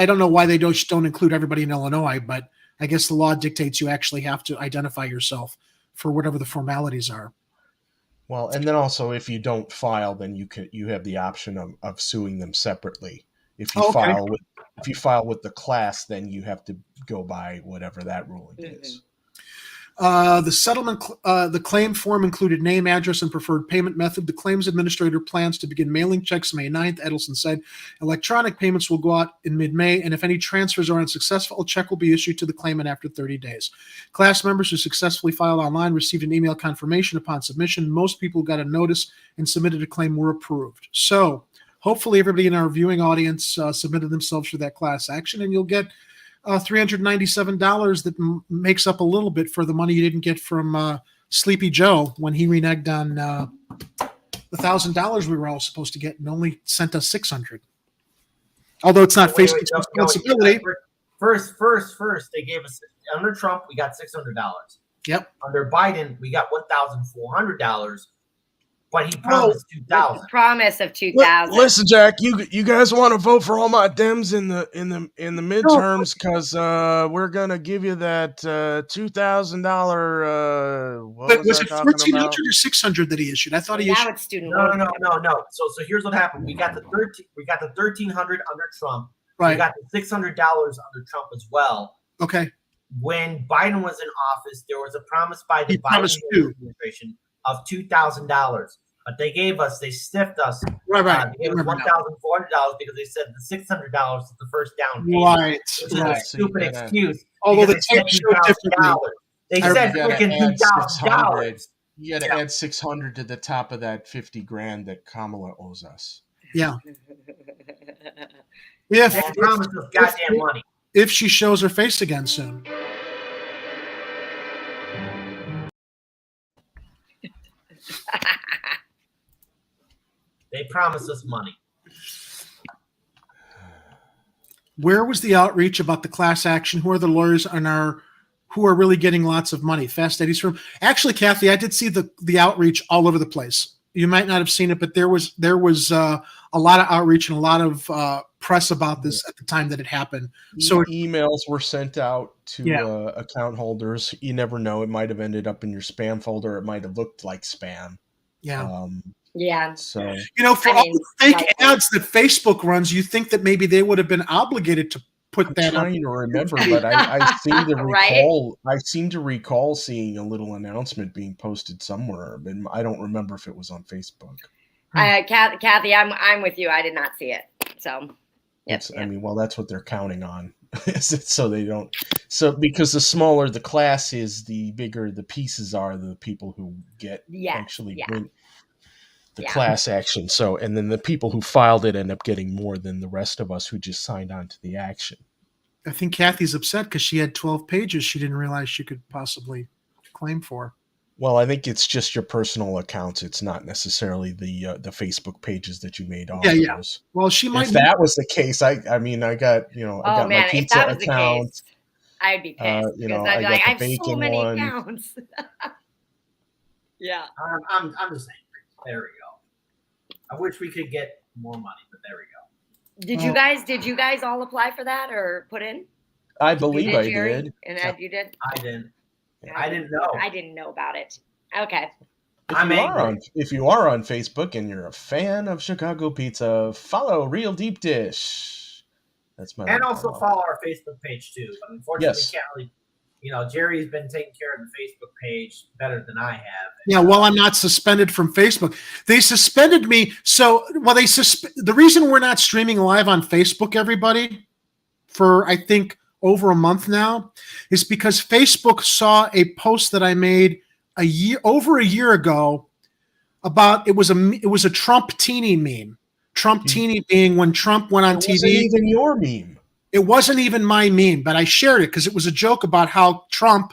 don't know why they don't include everybody in Illinois, but I guess the law dictates you actually have to identify yourself for whatever the formalities are. Well, and then also if you don't file, then you have the option of suing them separately. If you file with the class, then you have to go by whatever that ruling is. The settlement, the claim form included name, address, and preferred payment method. The claims administrator plans to begin mailing checks May 9th. Edelson said electronic payments will go out in mid-May, and if any transfers are unsuccessful, a check will be issued to the claimant after 30 days. Class members who successfully filed online received an email confirmation upon submission. Most people who got a notice and submitted a claim were approved. So hopefully everybody in our viewing audience submitted themselves for that class action, and you'll get $397 that makes up a little bit for the money you didn't get from Sleepy Joe when he reneged on the $1,000 we were all supposed to get and only sent us $600. Although it's not Facebook's responsibility. First, they gave us under Trump, we got $600. Yep. Under Biden, we got $1,400. but he promised 2,000. Promise of 2,000. Listen, Jack, you guys want to vote for all my Dems in the midterms because we're gonna give you that $2,000. But was it 1,400 or 600 that he issued? I thought he issued. Now it's student No. So here's what happened. We got the 1,300 under Trump. Right. We got the $600 under Trump as well. Okay. When Biden was in office, there was a promise by the He Biden promised two. administration of $2,000, but they stiffed us. Right. They gave us $1,400 because they said the $600 is the first down payment. Right. Which is a stupid excuse. Although the because they tape said showed differently. They said freaking $2,000. You got to add 600 to the top of that 50 grand that Kamala owes us. Yeah. They promised us goddamn money. If she shows her face again soon. They promised us money. Where was the outreach about the class action? Who are the lawyers who are really getting lots of money? Fast Eddie's firm. Actually, Kathy, I did see the outreach all over the place. You might not have seen it, but there was a lot of outreach and a lot of press about this at the time that it happened. So emails were sent out to account holders. You never know; it might have ended up in your spam folder. It might have looked like spam. Yeah. Yeah. So for all the fake ads that Facebook runs, you think that maybe they would have been obligated to put that. I'm trying to remember, but I seem to recall. Right? I seem to recall seeing a little announcement being posted somewhere, but I don't remember if it was on Facebook. Kathy, I'm with you. I did not see it. So, I mean, well, that's what they're counting on. So they don't. So because the smaller the class is, the bigger the pieces are. The people who get actually win the class action. So, and then the people who filed it end up getting more than the rest of us who just signed on to the action. I think Kathy's upset because she had 12 pages she didn't realize she could possibly claim for. Well, I think it's just your personal accounts. It's not necessarily the Facebook pages that you made off those. Well, she might. If that was the case, I got I got my pizza account. I'd be pissed. I'd be like, I have so many accounts. Yeah. I'm just saying. There we go. I wish we could get more money, but there we go. Did you guys all apply for that or put in? I believe I Jerry? did. And Ed, you did? I didn't. I didn't know. I didn't know about it. Okay. If you are on Facebook and you're a fan of Chicago pizza, follow Real Deep Dish. That's my. And also follow our Facebook page too. But unfortunately, Yes. we can't really. Jerry's been taking care of the Facebook page better than I have. Yeah, well, I'm not suspended from Facebook. They suspended me. The reason we're not streaming live on Facebook, everybody, for I think over a month now, is because Facebook saw a post that I made over a year ago about it was a Trump teeny meme. Trump teeny being when Trump went on TV. It wasn't even your meme. It wasn't even my meme, but I shared it because it was a joke about how Trump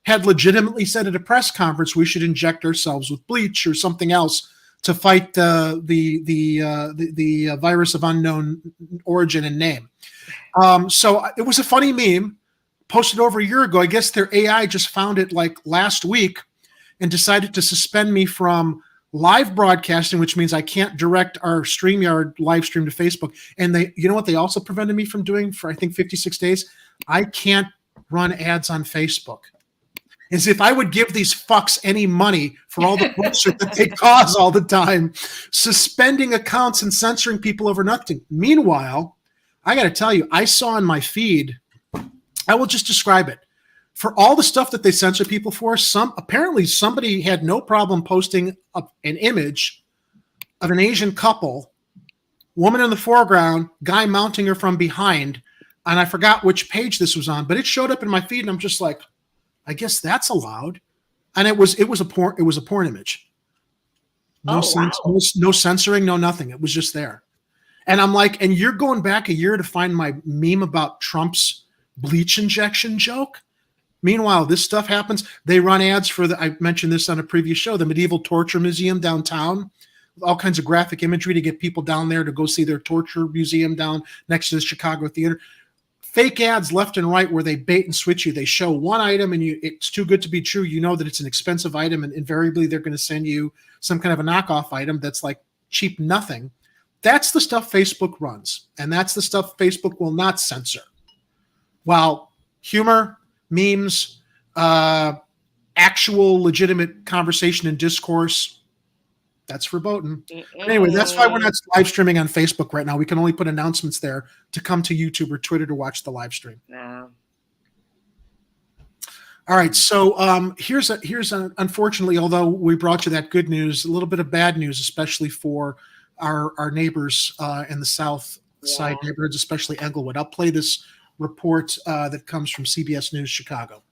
had legitimately said at a press conference we should inject ourselves with bleach or something else to fight the virus of unknown origin and name. So it was a funny meme posted over a year ago. I guess their AI just found it like last week and decided to suspend me from live broadcasting, which means I can't direct our StreamYard live stream to Facebook. And you know what they also prevented me from doing for, I think, 56 days? I can't run ads on Facebook. As if I would give these fucks any money for all the bullshit that they cause all the time, suspending accounts and censoring people over nothing. Meanwhile, I got to tell you, I saw in my feed, I will just describe it. For all the stuff that they censor people for, apparently somebody had no problem posting an image of an Asian couple, woman in the foreground, guy mounting her from behind, and I forgot which page this was on, but it showed up in my feed, and I'm just like, I guess that's allowed, and it was a porn image. No censoring, no nothing. It was just there, and I'm like, and you're going back a year to find my meme about Trump's bleach injection joke. Meanwhile, this stuff happens. They run ads for I mentioned this on a previous show, the Medieval Torture Museum downtown, with all kinds of graphic imagery to get people down there to go see their torture museum down next to the Chicago Theater. fake ads left and right where they bait and switch you. They show one item and it's too good to be true. You know that it's an expensive item, and invariably they're going to send you some kind of a knockoff item that's like cheap nothing. That's the stuff Facebook runs, and that's the stuff Facebook will not censor. While humor, memes, actual legitimate conversation and discourse, that's verboten. Anyway, that's why we're not live streaming on Facebook right now. We can only put announcements there to come to YouTube or Twitter to watch the live stream. No. All right, so here's unfortunately, although we brought you that good news, a little bit of bad news, especially for our neighbors in the South Side neighborhoods, especially Englewood. I'll play this report that comes from CBS News Chicago.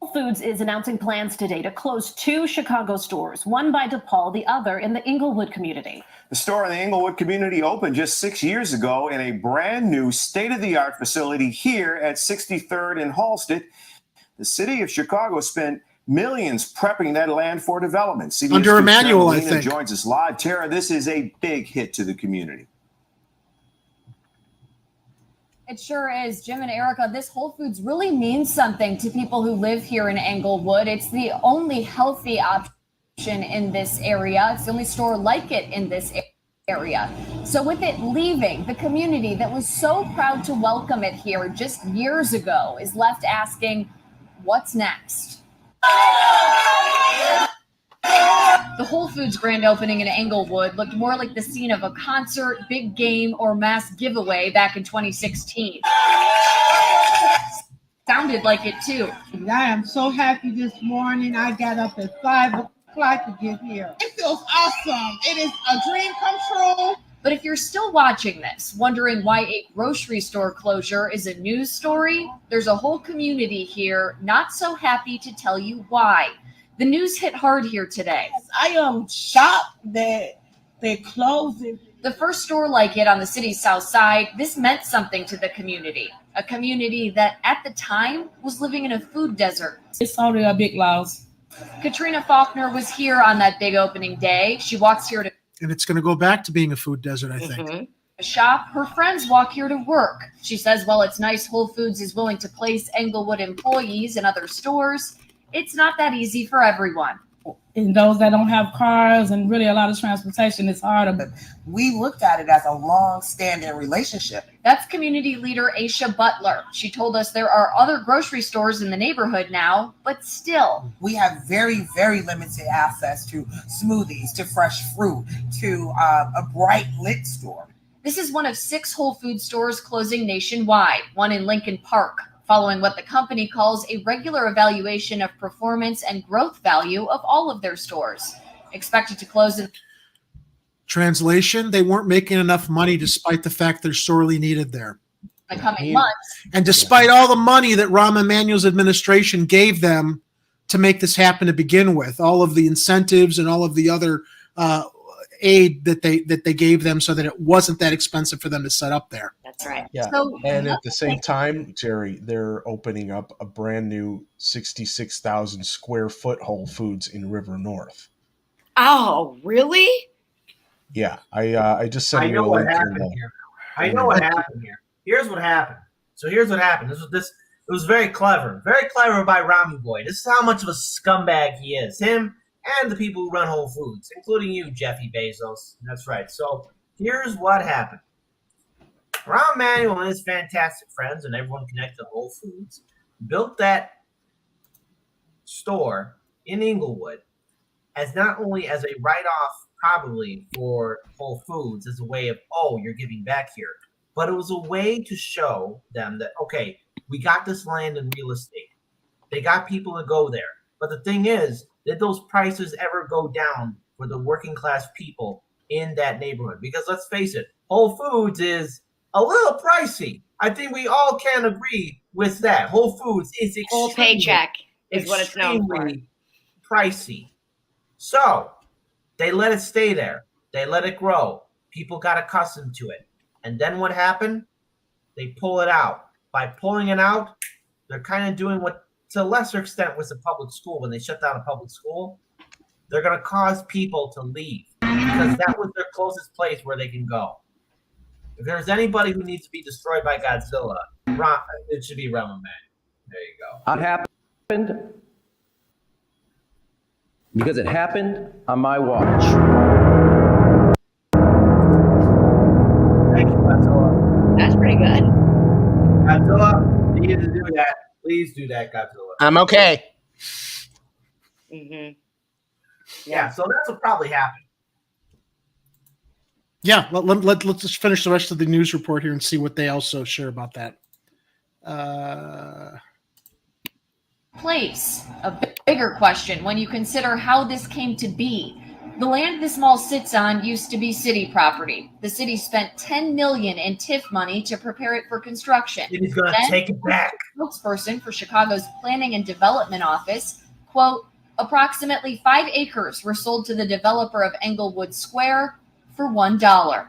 Whole Foods is announcing plans today to close 2 Chicago stores, one by DePaul, the other in the Englewood community. The store in the Englewood community opened just 6 years ago in a brand new state-of-the-art facility here at 63rd and Halsted. The city of Chicago spent millions prepping that land for development. CBS Under Emmanuel, I Carolina think. joins us live. Tara, this is a big hit to the community. It sure is. Jim and Erica, this Whole Foods really means something to people who live here in Englewood. It's the only healthy option in this area. It's the only store like it in this area. So with it leaving, the community that was so proud to welcome it here just years ago is left asking, what's next? The Whole Foods grand opening in Englewood looked more like the scene of a concert, big game, or mass giveaway back in 2016. Sounded like it too. I am so happy this morning. I got up at 5 o'clock to get here. It feels awesome. It is a dream come true. But if you're still watching this, wondering why a grocery store closure is a news story, there's a whole community here not so happy to tell you why. The news hit hard here today. I am shocked that they're closing. The first store like it on the city's south side, this meant something to the community. A community that at the time was living in a food desert. It's already a big loss. Katrina Faulkner was here on that big opening day. She walks here to And it's going to go back to being a food desert, I think. shop. Her friends walk here to work. She says while it's nice Whole Foods is willing to place Englewood employees in other stores, it's not that easy for everyone. And those that don't have cars and really a lot of transportation, it's harder. But we looked at it as a long-standing relationship. That's community leader Aisha Butler. She told us there are other grocery stores in the neighborhood now, but still. We have very, very limited access to smoothies, to fresh fruit, to a bright lit store. This is one of 6 Whole Foods stores closing nationwide, one in Lincoln Park, following what the company calls a regular evaluation of performance and growth value of all of their stores. Expected to close in Translation, they weren't making enough money despite the fact they're sorely needed there. the coming months. And despite all the money that Rahm Emanuel's administration gave them to make this happen to begin with, all of the incentives and all of the other aid that they gave them so that it wasn't that expensive for them to set up there. That's right. Yeah. So, And at the same time, Jerry, they're opening up a brand new 66,000 square foot Whole Foods in River North. Oh, really? Yeah, I just sent I you know a what link. happened here. I know what happened here. Here's what happened. So here's what happened. It was very clever by Rami Boy. This is how much of a scumbag he is. Him and the people who run Whole Foods, including you, Jeffy Bezos. That's right. So here's what happened. Rahm Emanuel and his fantastic friends and everyone connected to Whole Foods built that store in Englewood as not only as a write-off probably for Whole Foods as a way of, oh, you're giving back here, but it was a way to show them that, okay, we got this land and real estate. They got people to go there. But the thing is, did those prices ever go down for the working class people in that neighborhood? Because let's face it, Whole Foods is a little pricey. I think we all can agree with that. Whole Foods is Full paycheck is what it's known for. extremely pricey. So they let it stay there. They let it grow. People got accustomed to it. And then what happened? They pull it out. By pulling it out, they're kind of doing what to a lesser extent was a public school. When they shut down a public school, they're going to cause people to leave because that was their closest place where they can go. If there's anybody who needs to be destroyed by Godzilla, it should be Rama Man. There you go. It happened because it happened on my watch. Thank you, Godzilla. That's pretty good. Godzilla, you need to do that. Please do that, Godzilla. I'm okay. Mm-hmm. Yeah, so that's what probably happened. Yeah, let's just finish the rest of the news report here and see what they also share about that. Place, a bigger question when you consider how this came to be. The land this mall sits on used to be city property. The city spent $10 million in TIF money to prepare it for construction. City's gonna take it back. Spokesperson for Chicago's Planning and Development Office, quote, approximately 5 acres were sold to the developer of Englewood Square for $1.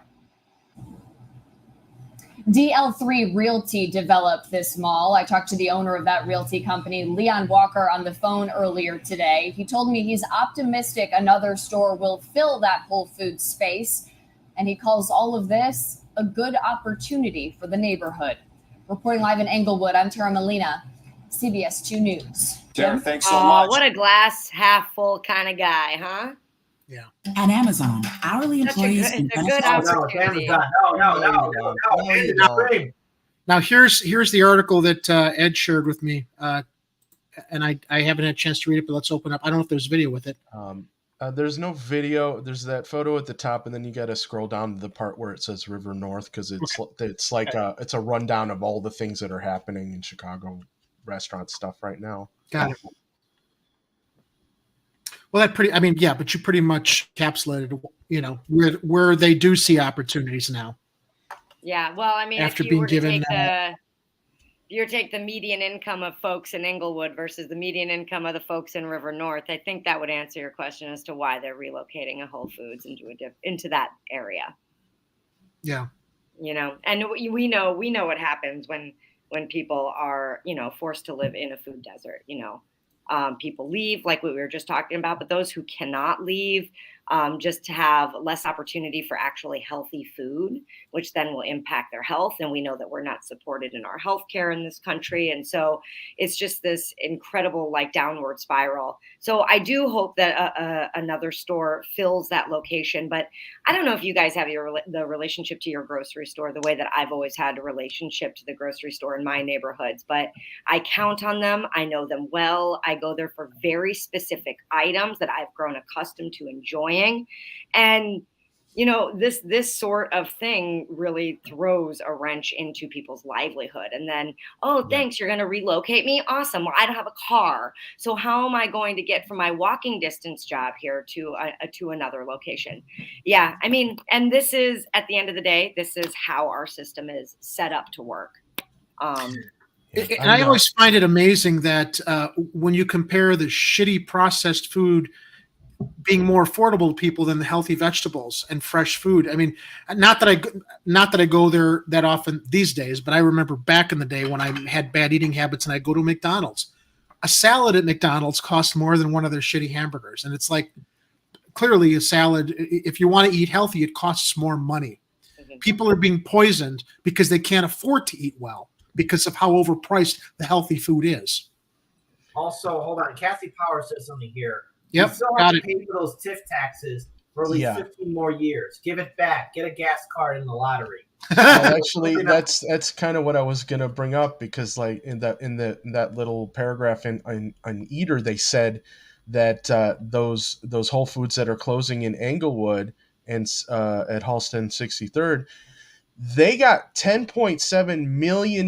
DL3 Realty developed this mall. I talked to the owner of that realty company, Leon Walker, on the phone earlier today. He told me he's optimistic another store will fill that Whole Foods space, and he calls all of this a good opportunity for the neighborhood. Reporting live in Englewood, I'm Tara Molina, CBS 2 News. Tara, thanks so much. What a glass half full kind of guy, huh? Yeah. At Amazon, hourly employees It's a good opportunity. No. Now here's the article that Ed shared with me, and I haven't had a chance to read it, but let's open up. I don't know if there's video with it. There's no video. There's that photo at the top, and then you got to scroll down to the part where it says River North because it's like it's a rundown of all the things that are happening in Chicago restaurant stuff right now. Got it. Well, but you pretty much encapsulated, where they do see opportunities now. Yeah, well, I mean, After if you being were to given take the median income of folks in Englewood versus the median income of the folks in River North, I think that would answer your question as to why they're relocating a Whole Foods into that area. Yeah. And we know what happens when people are, forced to live in a food desert, people leave like we were just talking about, but those who cannot leave just to have less opportunity for actually healthy food, which then will impact their health. And we know that we're not supported in our healthcare in this country. And so it's just this incredible downward spiral. So I do hope that another store fills that location, but I don't know if you guys have the relationship to your grocery store the way that I've always had a relationship to the grocery store in my neighborhoods, but I count on them. I know them well. I go there for very specific items that I've grown accustomed to enjoying. And, this sort of thing really throws a wrench into people's livelihood. And then, thanks, you're going to relocate me? Awesome. Well, I don't have a car. So how am I going to get from my walking distance job here to another location? Yeah, I mean, and this is, at the end of the day, this is how our system is set up to work. And I always find it amazing that when you compare the shitty processed food being more affordable to people than the healthy vegetables and fresh food. I mean, not that I go there that often these days, but I remember back in the day when I had bad eating habits and I'd go to McDonald's. A salad at McDonald's costs more than one of their shitty hamburgers. And it's like, clearly a salad, if you want to eat healthy, it costs more money. Mm-hmm. People are being poisoned because they can't afford to eat well because of how overpriced the healthy food is. Also, hold on. Kathy Power says something here. Yep, you still have to pay for those TIF taxes for at least 15 more years. Give it back. Get a gas card in the lottery. Well, actually, that's kind of what I was gonna bring up because, in that little paragraph in Eater, they said that those Whole Foods that are closing in Englewood and at Halston 63rd, they got $10.7 million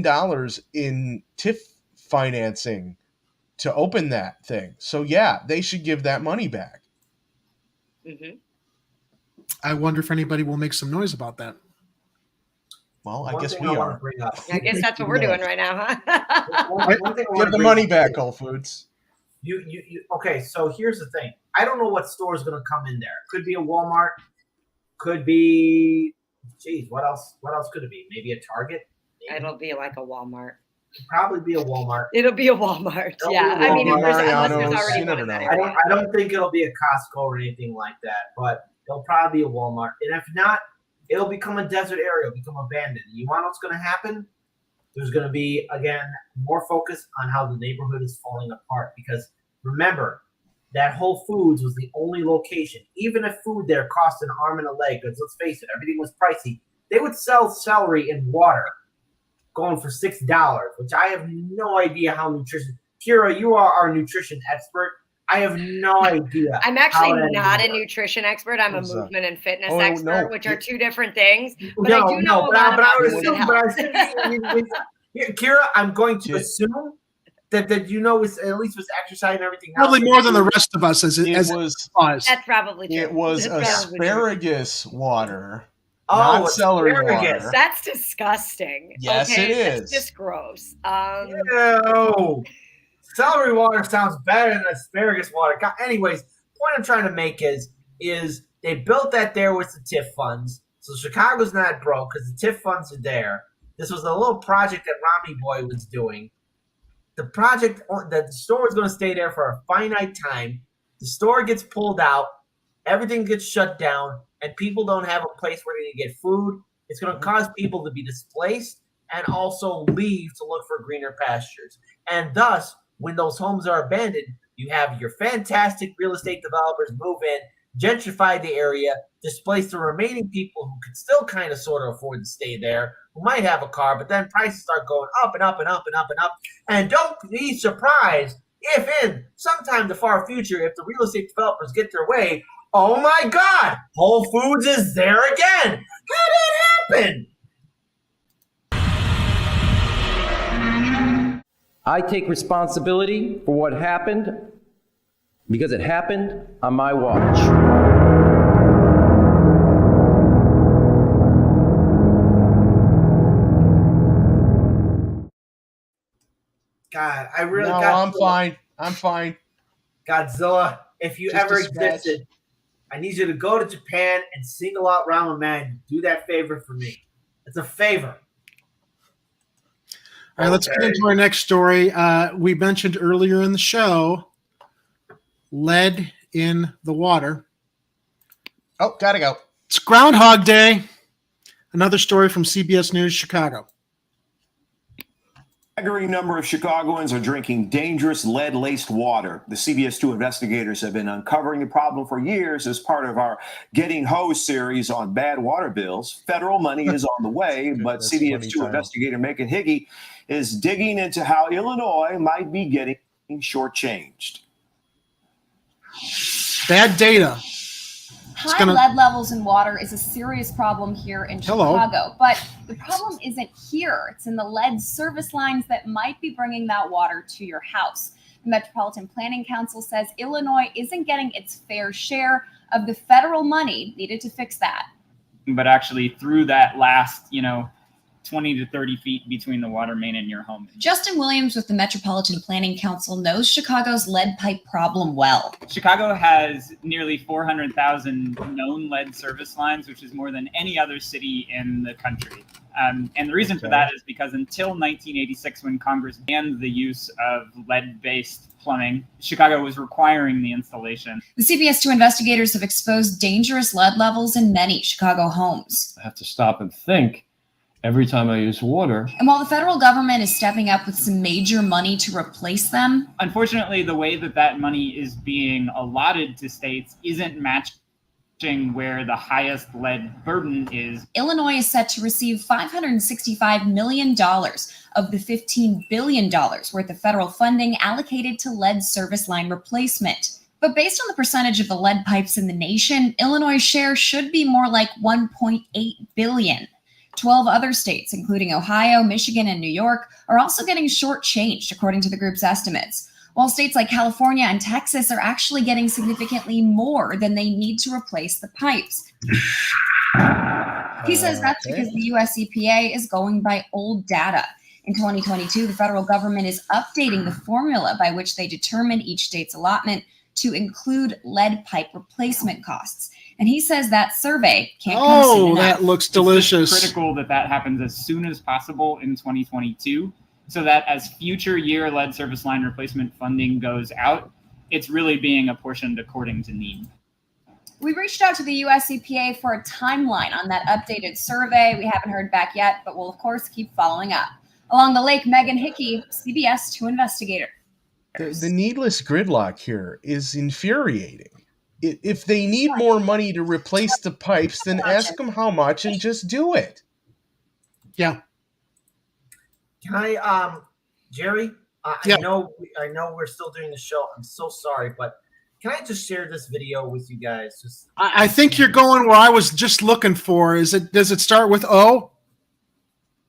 in TIF financing to open that thing. So yeah, they should give that money back. Mm-hmm. I wonder if anybody will make some noise about that. Well, I guess we are. I guess that's what we're doing right now, huh? Give the money back, Whole Foods. You okay, so here's the thing. I don't know what store is going to come in there. Could be a Walmart. Could be, what else could it be? Maybe a Target? Maybe. It'll be like a Walmart. Probably be a Walmart. It'll be a Walmart. I mean, unless there's already one in that area. I don't think it'll be a Costco or anything like that, but it'll probably be a Walmart. And if not, it'll become a desert area, it'll become abandoned. You want what's going to happen? There's going to be, again, more focus on how the neighborhood is falling apart. Because remember, that Whole Foods was the only location. Even if food there cost an arm and a leg, because let's face it, everything was pricey, they would sell celery in water going for $6, which I have no idea how nutrition. Kira, you are our nutrition expert. I have no idea. I'm actually not a nutrition expert. I'm a What's that? movement and fitness Oh, expert, no. which are two different things. But I do know a but lot I about would food assume, and but health. I assume, Kira, I'm going to assume that you know at least was exercise and everything else. Probably more than the rest of us as It as was That's probably true. it was That's probably true. asparagus water, Oh, not celery asparagus. water. That's disgusting. Yes, okay? it That's is. just gross. Ew. Celery water sounds better than asparagus water. God, anyways, point I'm trying to make is they built that there with the TIF funds. So Chicago's not broke because the TIF funds are there. This was a little project that Romney Boy was doing. The project that the store is going to stay there for a finite time. The store gets pulled out, everything gets shut down, and people don't have a place where they can get food. It's going to cause people to be displaced and also leave to look for greener pastures. And thus, when those homes are abandoned, you have your fantastic real estate developers move in, gentrify the area, displace the remaining people who could still kind of sort of afford to stay there, who might have a car, but then prices start going up and up and up and up and up. And don't be surprised if in sometime in the far future, if the real estate developers get their way, oh my God, Whole Foods is there again. How did it happen? I take responsibility for what happened because it happened on my watch. God, I really No, I'm fine. I'm fine. Godzilla, if you Just ever a scratch. existed, I need you to go to Japan and single out Ramen Man. Do that favor for me. It's a favor. All right, let's get into our next story. We mentioned earlier in the show lead in the water. Oh, gotta go. It's Groundhog Day. Another story from CBS News Chicago. A staggering number of Chicagoans are drinking dangerous lead-laced water. The CBS2 investigators have been uncovering the problem for years as part of our Getting Hosed series on bad water bills. Federal money is on the way, but That's CBS2 funny investigator Megan Higgy is digging into how Illinois might be getting shortchanged. Bad data. High lead levels in water is a serious problem here in Chicago, but the problem isn't here. It's in the lead service lines that might be bringing that water to your house. The Metropolitan Planning Council says Illinois isn't getting its fair share of the federal money needed to fix that. But actually through that last, 20 to 30 feet between the water main and your home. Justin Williams with the Metropolitan Planning Council knows Chicago's lead pipe problem well. Chicago has nearly 400,000 known lead service lines, which is more than any other city in the country. And the reason for that is because until 1986, when Congress banned the use of lead-based plumbing, Chicago was requiring the installation. The CBS2 investigators have exposed dangerous lead levels in many Chicago homes. I have to stop and think every time I use water. And while the federal government is stepping up with some major money to replace them, unfortunately, the way that money is being allotted to states isn't matching where the highest lead burden is. Illinois is set to receive $565 million of the $15 billion worth of federal funding allocated to lead service line replacement. But based on the percentage of the lead pipes in the nation, Illinois' share should be more like $1.8 billion. 12 other states, including Ohio, Michigan, and New York, are also getting shortchanged, according to the group's estimates, while states like California and Texas are actually getting significantly more than they need to replace the pipes. He says that's because the US EPA is going by old data. In 2022, the federal government is updating the formula by which they determine each state's allotment to include lead pipe replacement costs. And he says that survey can't come soon enough. That looks delicious. It's critical that happens as soon as possible in 2022, so that as future year lead service line replacement funding goes out, it's really being apportioned according to need. We reached out to the US EPA for a timeline on that updated survey. We haven't heard back yet, but we'll, of course, keep following up. Along the lake, Megan Hickey, CBS 2 investigator. The needless gridlock here is infuriating. If they need more money to replace the pipes, then ask them how much and just do it. Yeah. Can I, Jerry? Yeah. I know we're still doing the show. I'm so sorry, but can I just share this video with you guys? Just I think you're going where I was just looking for. Does it start with O?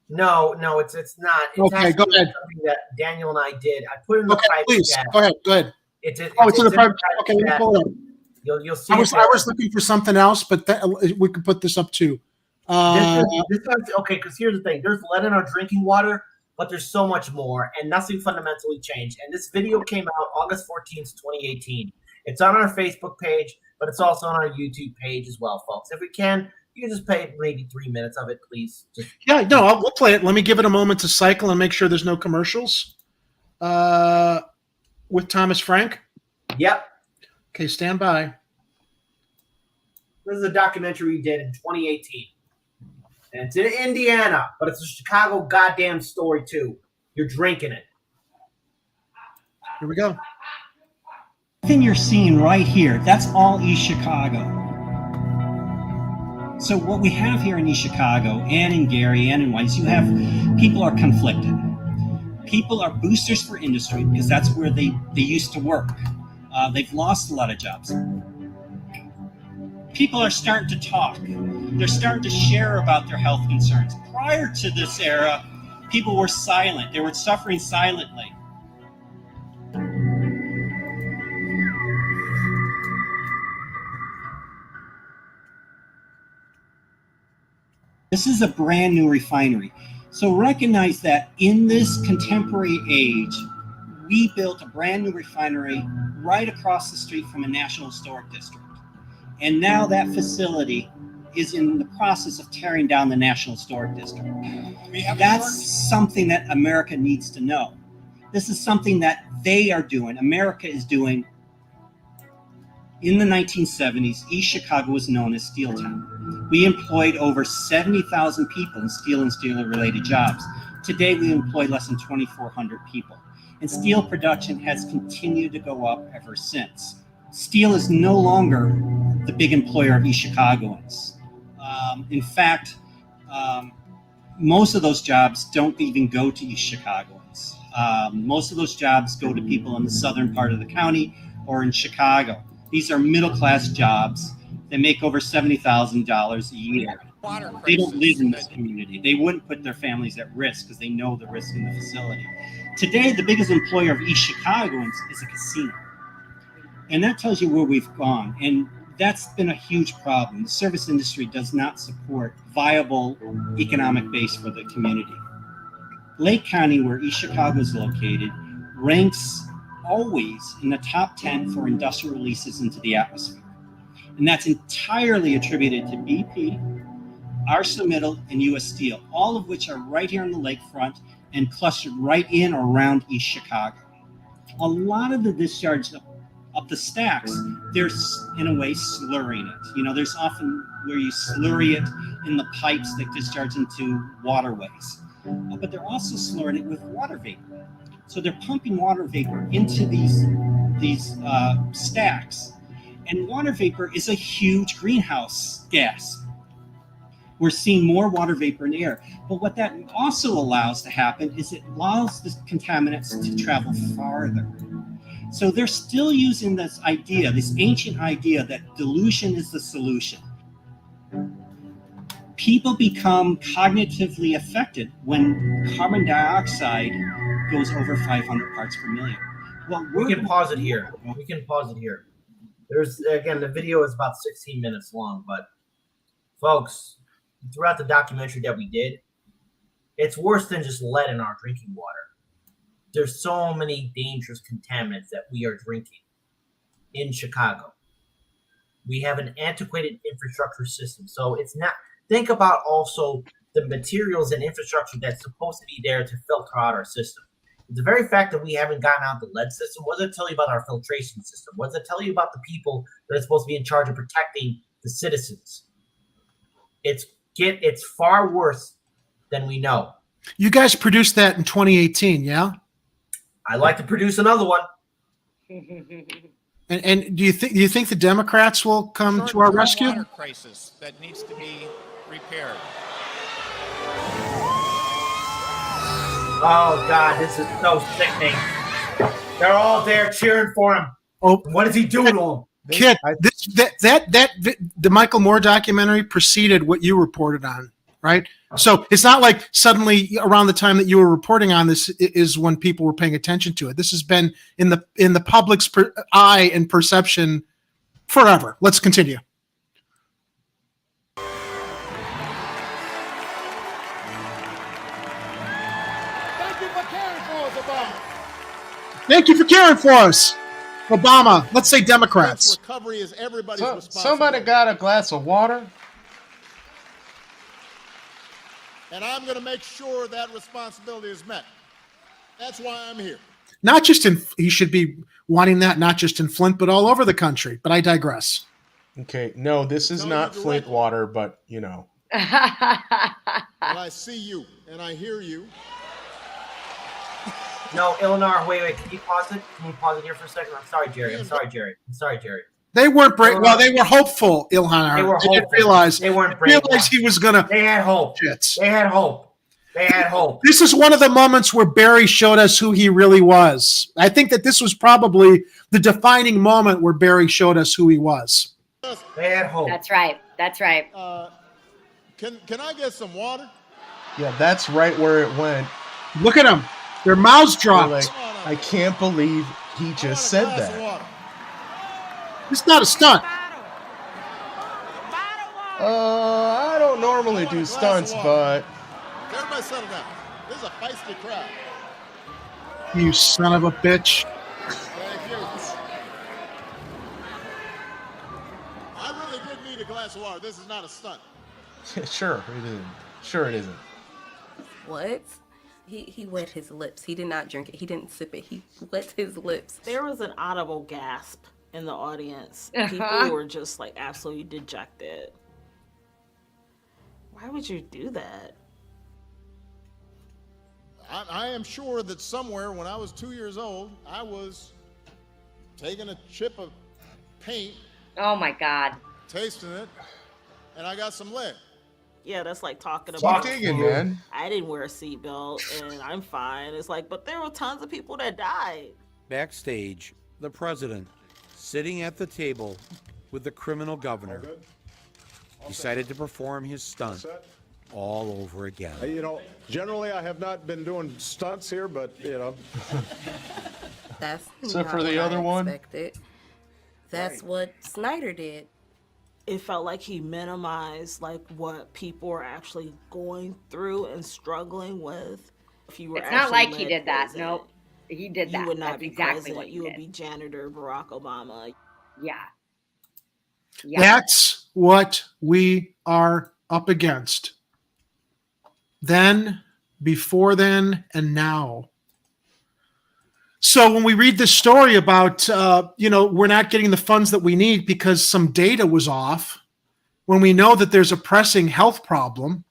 No, it's not. It's Okay, go ahead. Something that Daniel and I did. I put it in the private please. chat. Go ahead. Good. It's in the private. Okay, chat. pull it up. You'll see. I was looking for something else, but we could put this up too. This one's okay, because here's the thing: there's lead in our drinking water, but there's so much more, and nothing fundamentally changed. And this video came out August 14th, 2018. It's on our Facebook page, but it's also on our YouTube page as well, folks. If we can, you can just play maybe 3 minutes of it, please. We'll play it. Let me give it a moment to cycle and make sure there's no commercials. With Thomas Frank. Yep. Okay, stand by. This is a documentary we did in 2018. And it's in Indiana, but it's a Chicago goddamn story, too. You're drinking it. Here we go. Everything you're seeing right here, that's all East Chicago. So what we have here in East Chicago and in Gary and in White is you have people are conflicted. People are boosters for industry because that's where they used to work. They've lost a lot of jobs. People are starting to talk. They're starting to share about their health concerns. Prior to this era, people were silent. They were suffering silently. This is a brand new refinery. So recognize that in this contemporary age, we built a brand new refinery right across the street from a National Historic District. And now that facility is in the process of tearing down the National Historic District. That's something that America needs to know. This is something that they are doing, America is doing. In the 1970s, East Chicago was known as Steel Town. We employed over 70,000 people in steel and steel-related jobs. Today, we employ less than 2,400 people. And steel production has continued to go up ever since. Steel is no longer the big employer of East Chicagoans. In fact, most of those jobs don't even go to East Chicagoans. Most of those jobs go to people in the southern part of the county or in Chicago. These are middle-class jobs that make over $70,000 a year. They don't live in this community. They wouldn't put their families at risk because they know the risk in the facility. Today, the biggest employer of East Chicagoans is a casino. And that tells you where we've gone. And that's been a huge problem. The service industry does not support viable economic base for the community. Lake County, where East Chicago is located, ranks always in the top 10 for industrial releases into the atmosphere. And that's entirely attributed to BP, ArcelorMittal, and U.S. Steel, all of which are right here on the lakefront and clustered right in or around East Chicago. A lot of the discharge up the stacks, they're in a way slurring it. You know, there's often where you slurry it in the pipes that discharge into waterways. But they're also slurring it with water vapor. So they're pumping water vapor into these stacks. And water vapor is a huge greenhouse gas. We're seeing more water vapor in the air. But what that also allows to happen is it allows the contaminants to travel farther. So they're still using this idea, this ancient idea that dilution is the solution. People become cognitively affected when carbon dioxide goes over 500 parts per million. Well, we can pause it here. There's, again, the video is about 16 minutes long, but folks, throughout the documentary that we did, it's worse than just lead in our drinking water. There's so many dangerous contaminants that we are drinking in Chicago. We have an antiquated infrastructure system. So it's not, think about also the materials and infrastructure that's supposed to be there to filter out our system. The very fact that we haven't gotten out the lead system, what does it tell you about our filtration system? What does it tell you about the people that are supposed to be in charge of protecting the citizens? It's far worse than we know. You guys produced that in 2018, yeah? I'd like to produce another one. And do you think the Democrats will come to our rescue? Water crisis that needs to be repaired. Oh God, this is so sickening. They're all there cheering for him. Oh, what is he doing to him? Kid, the Michael Moore documentary preceded what you reported on, right? So it's not like suddenly around the time that you were reporting on this is when people were paying attention to it. This has been in the public's eye and perception forever. Let's continue. Thank you for caring for us, Obama. Thank you for caring for us, Obama. Let's say Democrats. Recovery is everybody's responsibility. Somebody got a glass of water? And I'm going to make sure that responsibility is met. That's why I'm here. Not just he should be wanting that not just in Flint, but all over the country. But I digress. Okay, no, this is not Flint water, but you know. And I see you and I hear you. No, Eleanor, wait, can you pause it? Can you pause it here for a second? I'm sorry, Jerry. They weren't brave. Well, they were hopeful, Ilhan. They were hopeful. Didn't realize they weren't brave. Realized he was gonna. They had hope. They had hope. They had hope. This is one of the moments where Barry showed us who he really was. I think that this was probably the defining moment where Barry showed us who he was. They had hope. That's right. That's right. Can I get some water? Yeah, that's right where it went. Look at them. Their mouths dropped. Like, I can't believe he just said that. It's not a stunt. I don't normally do stunts, but Everybody settle down. This is a feisty crowd. You son of a bitch. Thank you. I really did need a glass of water. This is not a stunt. Sure it isn't. Sure it isn't. What? He wet his lips. He did not drink it. He didn't sip it. He wet his lips. There was an audible gasp in the audience. People were just like absolutely dejected. Why would you do that? I am sure that somewhere when I was 2 years old, I was taking a chip of paint. Oh my God. Tasting it, and I got some lead. Yeah, that's like talking Keep about. digging, man. I didn't wear a seatbelt and I'm fine. It's like, but there were tons of people that died. Backstage, the president, sitting at the table with the criminal governor, decided to perform his stunt all over again. You know, generally I have not been doing stunts here, but you know. That's Except not for the what other I one. expected. That's what Snyder did. It felt like he minimized like what people are actually going through and struggling with. If you were It's not actually like he led did that. president, Nope. He did that. You would not That's be exactly president. what he You would did. be janitor Barack Obama. Yeah. That's what we are up against. Then, before then, and now. So when we read this story about, we're not getting the funds that we need because some data was off, when we know that there's a pressing health problem,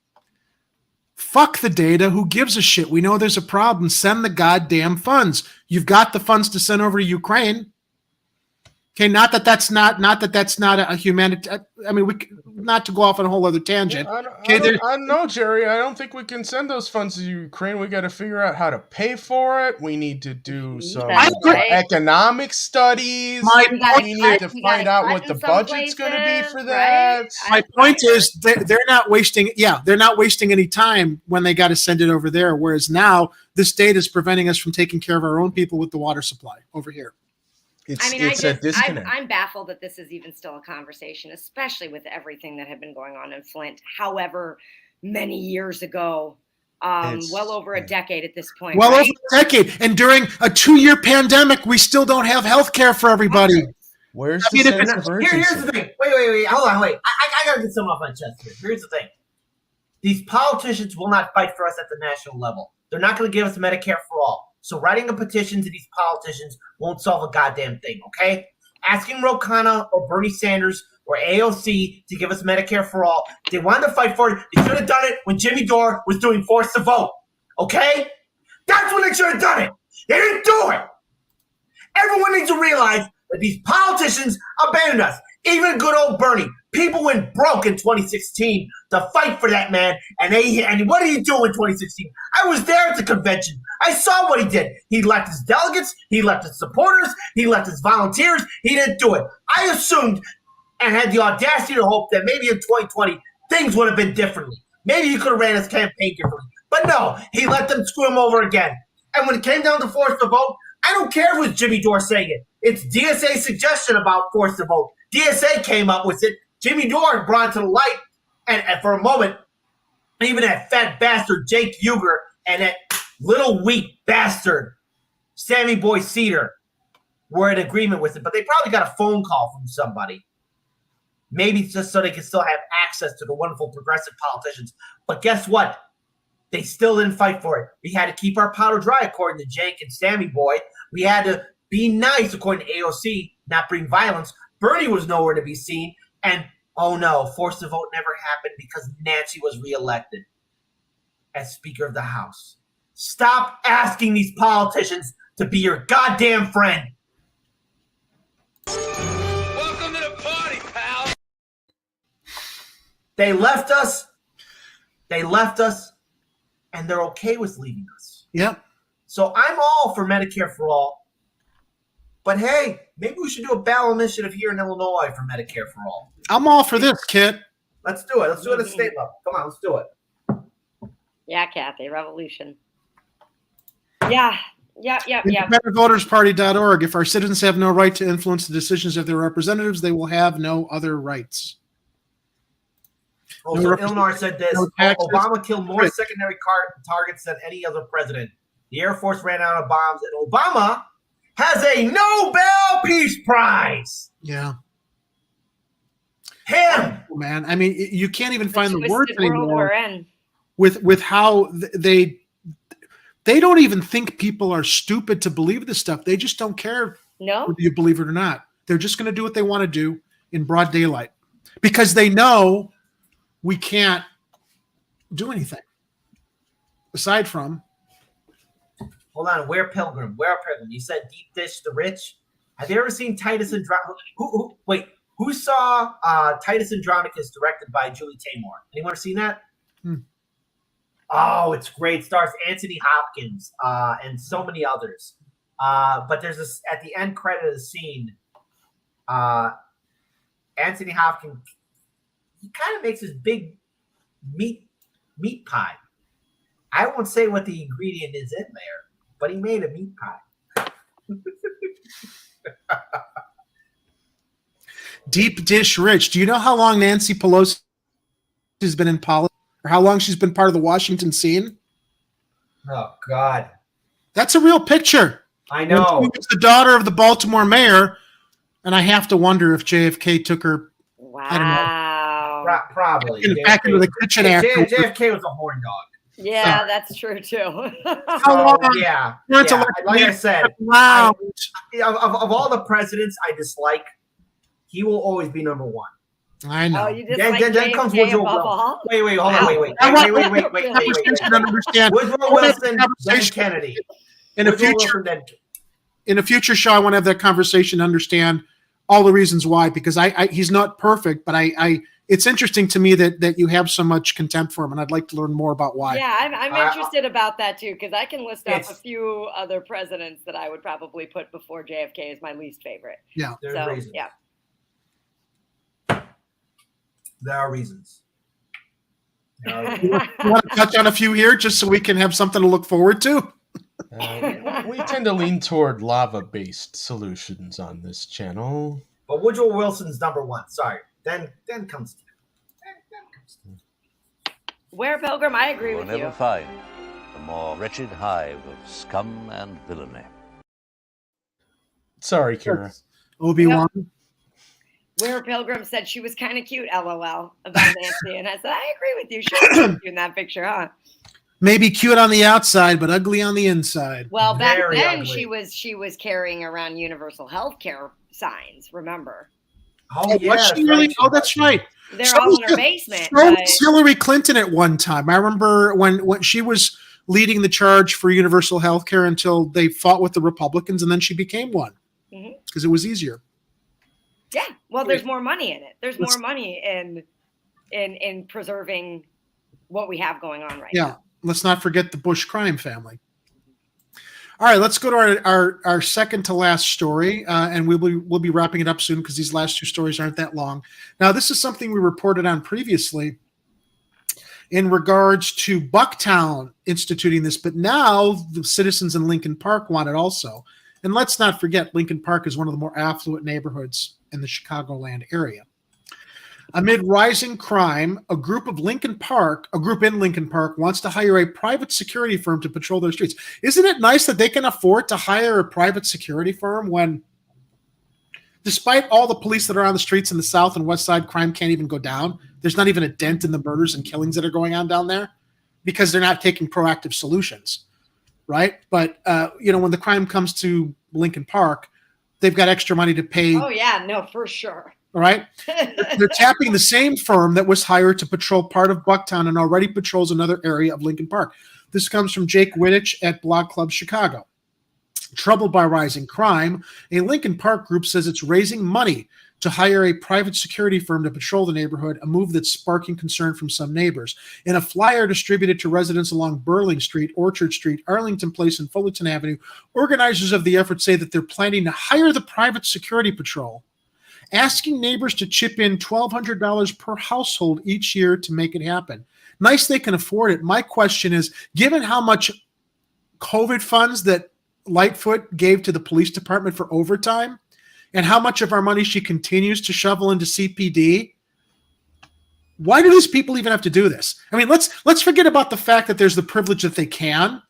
fuck the data. Who gives a shit? We know there's a problem. Send the goddamn funds. You've got the funds to send over to Ukraine. Okay, not that that's not a humanitarian. I mean, not to go off on a whole other tangent. I don't know, Jerry. I don't think we can send those funds to Ukraine. We got to figure out how to pay for it. We need to do some economic studies. We need to find out what the budget's going to be for that. My point is they're not wasting. Yeah, they're not wasting any time when they got to send it over there. Whereas now this data is preventing us from taking care of our own people with the water supply over here. I'm baffled that this is even still a conversation, especially with everything that had been going on in Flint. However, many years ago, well over a decade at this point. Well, over a decade, and during a 2-year pandemic, we still don't have health care for everybody. Where's the sense of urgency? Here's the thing. Wait. Hold on. I gotta get something off my chest here. Here's the thing. These politicians will not fight for us at the national level. They're not going to give us Medicare for all. So writing a petition to these politicians won't solve a goddamn thing, okay? Asking Ro Khanna or Bernie Sanders or AOC to give us Medicare for all, if they wanted to fight for it, they should have done it when Jimmy Dore was doing Force the Vote, okay? That's when they should have done it. They didn't do it. Everyone needs to realize that these politicians abandoned us. Even good old Bernie. People went broke in 2016 to fight for that man. And what did he do in 2016? I was there at the convention. I saw what he did. He left his delegates. He left his supporters. He left his volunteers. He didn't do it. I assumed and had the audacity to hope that maybe in 2020 things would have been differently. Maybe he could have ran his campaign differently. But no, he let them screw him over again. And when it came down to Force the Vote, I don't care if it was Jimmy Dore saying it. It's DSA's suggestion about Force the Vote. DSA came up with it. Jimmy Dore brought it to the light. And for a moment, even that fat bastard Jake Uger and that little weak bastard Sammy Boy Cedar were in agreement with it. But they probably got a phone call from somebody. Maybe just so they can still have access to the wonderful progressive politicians. But guess what? They still didn't fight for it. We had to keep our powder dry, according to Jake and Sammy Boy. We had to be nice, according to AOC, not bring violence. Bernie was nowhere to be seen. And, oh no, Force the Vote never happened because Nancy was reelected as Speaker of the House. Stop asking these politicians to be your goddamn friend. Welcome to the party, pal. They left us. And they're okay with leaving us. Yep. So I'm all for Medicare for all. But hey, maybe we should do a ballot initiative here in Illinois for Medicare for all. I'm all for this, Kit. Let's do it. Let's do it at state level. Come on, let's do it. Yeah, Kathy, revolution. Yeah. IndependentVotersParty.org. If our citizens have no right to influence the decisions of their representatives, they will have no other rights. Also, Illinois said this. Obama killed more secondary targets than any other president. The Air Force ran out of bombs, and Obama has a Nobel Peace Prize. Yeah. Him. Man, I mean, you can't even find the words anymore. We're in. With how they don't even think people are stupid to believe this stuff. They just don't care whether you believe it or not. They're just going to do what they want to do in broad daylight because they know we can't do anything aside from. Hold on, Where Pilgrim? You said Deep Dish the Rich. Have you ever seen Titus Andronicus? Who saw Titus Andronicus directed by Julie Taymor? Anyone ever seen that? Oh, it's great. It stars Anthony Hopkins and so many others. But there's this at the end credit of the scene. Anthony Hopkins. He kind of makes this big meat pie. I won't say what the ingredient is in there, but he made a meat pie. Deep Dish Rich. Do you know how long Nancy Pelosi has been in politics, or how long she's been part of the Washington scene? Oh, God. That's a real picture. I know. She was the daughter of the Baltimore mayor, and I have to wonder if JFK took her. Wow. I don't know. Probably. Back into the kitchen after. JFK was a horn dog. Yeah, that's true too. Yeah. Like I said, of all the presidents I dislike, he will always be number one. I know. Oh, you just then comes Woodrow Wilson. Wait, hold on. Wait. Woodrow Wilson, then Kennedy. In a future show, I want to have that conversation to understand all the reasons why, because he's not perfect, but it's interesting to me that you have so much contempt for him, and I'd like to learn more about why. Yeah, I'm interested about that too, because I can list off a few other presidents that I would probably put before JFK as my least favorite. Yeah. Yeah. There are reasons. You want to touch on a few here just so we can have something to look forward to? We tend to lean toward lava-based solutions on this channel. But Woodrow Wilson's number one. Sorry. Then comes. Where Pilgrim, I agree with you. Never find a more wretched hive of scum and villainy. Sorry, Kira. Obi-Wan. Yep. Where Pilgrim said she was kind of cute, LOL, about Nancy, and I said I agree with you. She was cute in that picture, huh? Maybe cute on the outside, but ugly on the inside. Well, back Very then ugly. she was carrying around universal health care signs, remember? Oh, yeah. Was she really? Oh, that's right. They're So all in her was- basement. so but- was Hillary Clinton at one time. I remember when she was leading the charge for universal health care until they fought with the Republicans, and then she became one because it was easier. Yeah. Well, there's more money in it. There's more money in preserving what we have going on right now. Let's not forget the Bush crime family. All right, let's go to our second to last story, and we'll be wrapping it up soon because these last two stories aren't that long. Now, this is something we reported on previously in regards to Bucktown instituting this, but now the citizens in Lincoln Park want it also. And let's not forget, Lincoln Park is one of the more affluent neighborhoods in the Chicagoland area. Amid rising crime, a group in Lincoln Park wants to hire a private security firm to patrol their streets. Isn't it nice that they can afford to hire a private security firm when, despite all the police that are on the streets in the South and West Side, crime can't even go down? There's not even a dent in the murders and killings that are going on down there because they're not taking proactive solutions, right? But, when the crime comes to Lincoln Park, they've got extra money to pay. Oh, yeah. No, for sure. All right. They're tapping the same firm that was hired to patrol part of Bucktown and already patrols another area of Lincoln Park. This comes from Jake Wittich at Blog Club Chicago. Troubled by rising crime, a Lincoln Park group says it's raising money to hire a private security firm to patrol the neighborhood, a move that's sparking concern from some neighbors. In a flyer distributed to residents along Burling Street, Orchard Street, Arlington Place, and Fullerton Avenue, organizers of the effort say that they're planning to hire the private security patrol, asking neighbors to chip in $1,200 per household each year to make it happen. Nice they can afford it. My question is, given how much COVID funds that Lightfoot gave to the police department for overtime and how much of our money she continues to shovel into CPD, why do these people even have to do this? I mean, let's forget about the fact that there's the privilege that they can.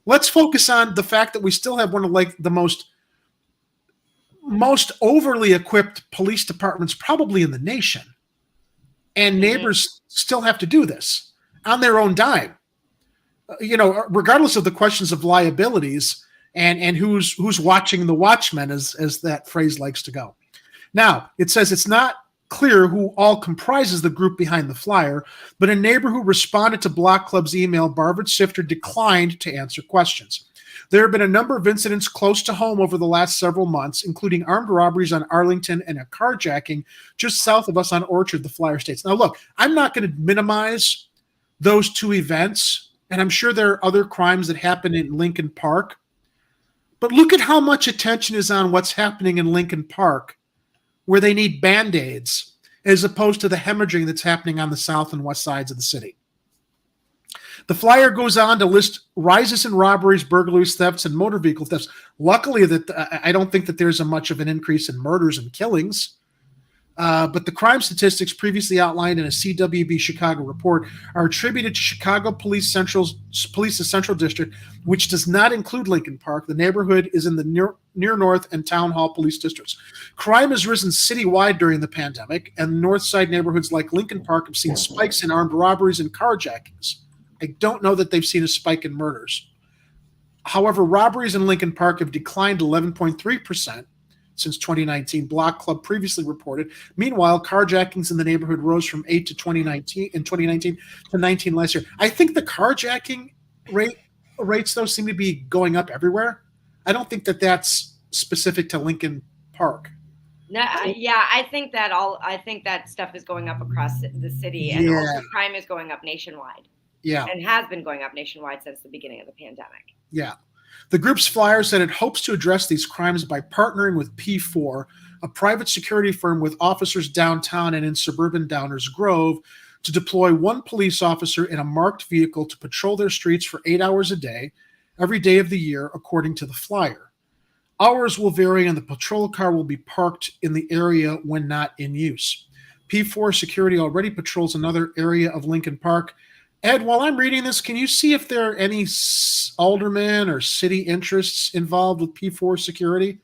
Let's focus on the fact that we still have one of the most overly equipped police departments probably in the nation. And neighbors still have to do this on their own dime. Regardless of the questions of liabilities and who's watching the watchmen, as that phrase likes to go. Now, it says it's not clear who all comprises the group behind the flyer, but a neighbor who responded to Block Club's email, Barvett Sifter, declined to answer questions. There have been a number of incidents close to home over the last several months, including armed robberies on Arlington and a carjacking just south of us on Orchard, the flyer states. Now, look, I'm not going to minimize those two events, and I'm sure there are other crimes that happen in Lincoln Park. But look at how much attention is on what's happening in Lincoln Park, where they need Band-Aids, as opposed to the hemorrhaging that's happening on the south and west sides of the city. The flyer goes on to list rises in robberies, burglaries, thefts, and motor vehicle thefts. Luckily, I don't think that there's much of an increase in murders and killings. But the crime statistics previously outlined in a CWB Chicago report are attributed to Chicago Police's Central District, which does not include Lincoln Park. The neighborhood is in the near North and Town Hall police districts. Crime has risen citywide during the pandemic, and North Side neighborhoods like Lincoln Park have seen spikes in armed robberies and carjackings. I don't know that they've seen a spike in murders. However, robberies in Lincoln Park have declined 11.3% since 2019, Block Club previously reported. Meanwhile, carjackings in the neighborhood rose from 8 to 2019 to 19 last year. I think the carjacking rates, though, seem to be going up everywhere. I don't think that that's specific to Lincoln Park. No, yeah, I think that stuff is going up across the city, and also crime is going up nationwide. Yeah. And has been going up nationwide since the beginning of the pandemic. Yeah. The group's flyer said it hopes to address these crimes by partnering with P4, a private security firm with officers downtown and in suburban Downers Grove, to deploy one police officer in a marked vehicle to patrol their streets for 8 hours a day, every day of the year, according to the flyer. Hours will vary and the patrol car will be parked in the area when not in use. P4 security already patrols another area of Lincoln Park. Ed, while I'm reading this, can you see if there are any aldermen or city interests involved with P4 security?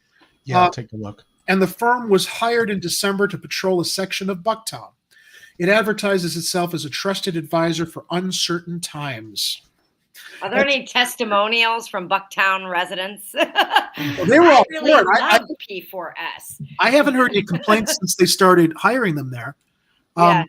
Yeah, take a look. And the firm was hired in December to patrol a section of Bucktown. It advertises itself as a trusted advisor for uncertain times. Are there any testimonials from Bucktown residents? Well, they were all I really for it. love P4S. I haven't heard any complaints since they started hiring them there. Yeah.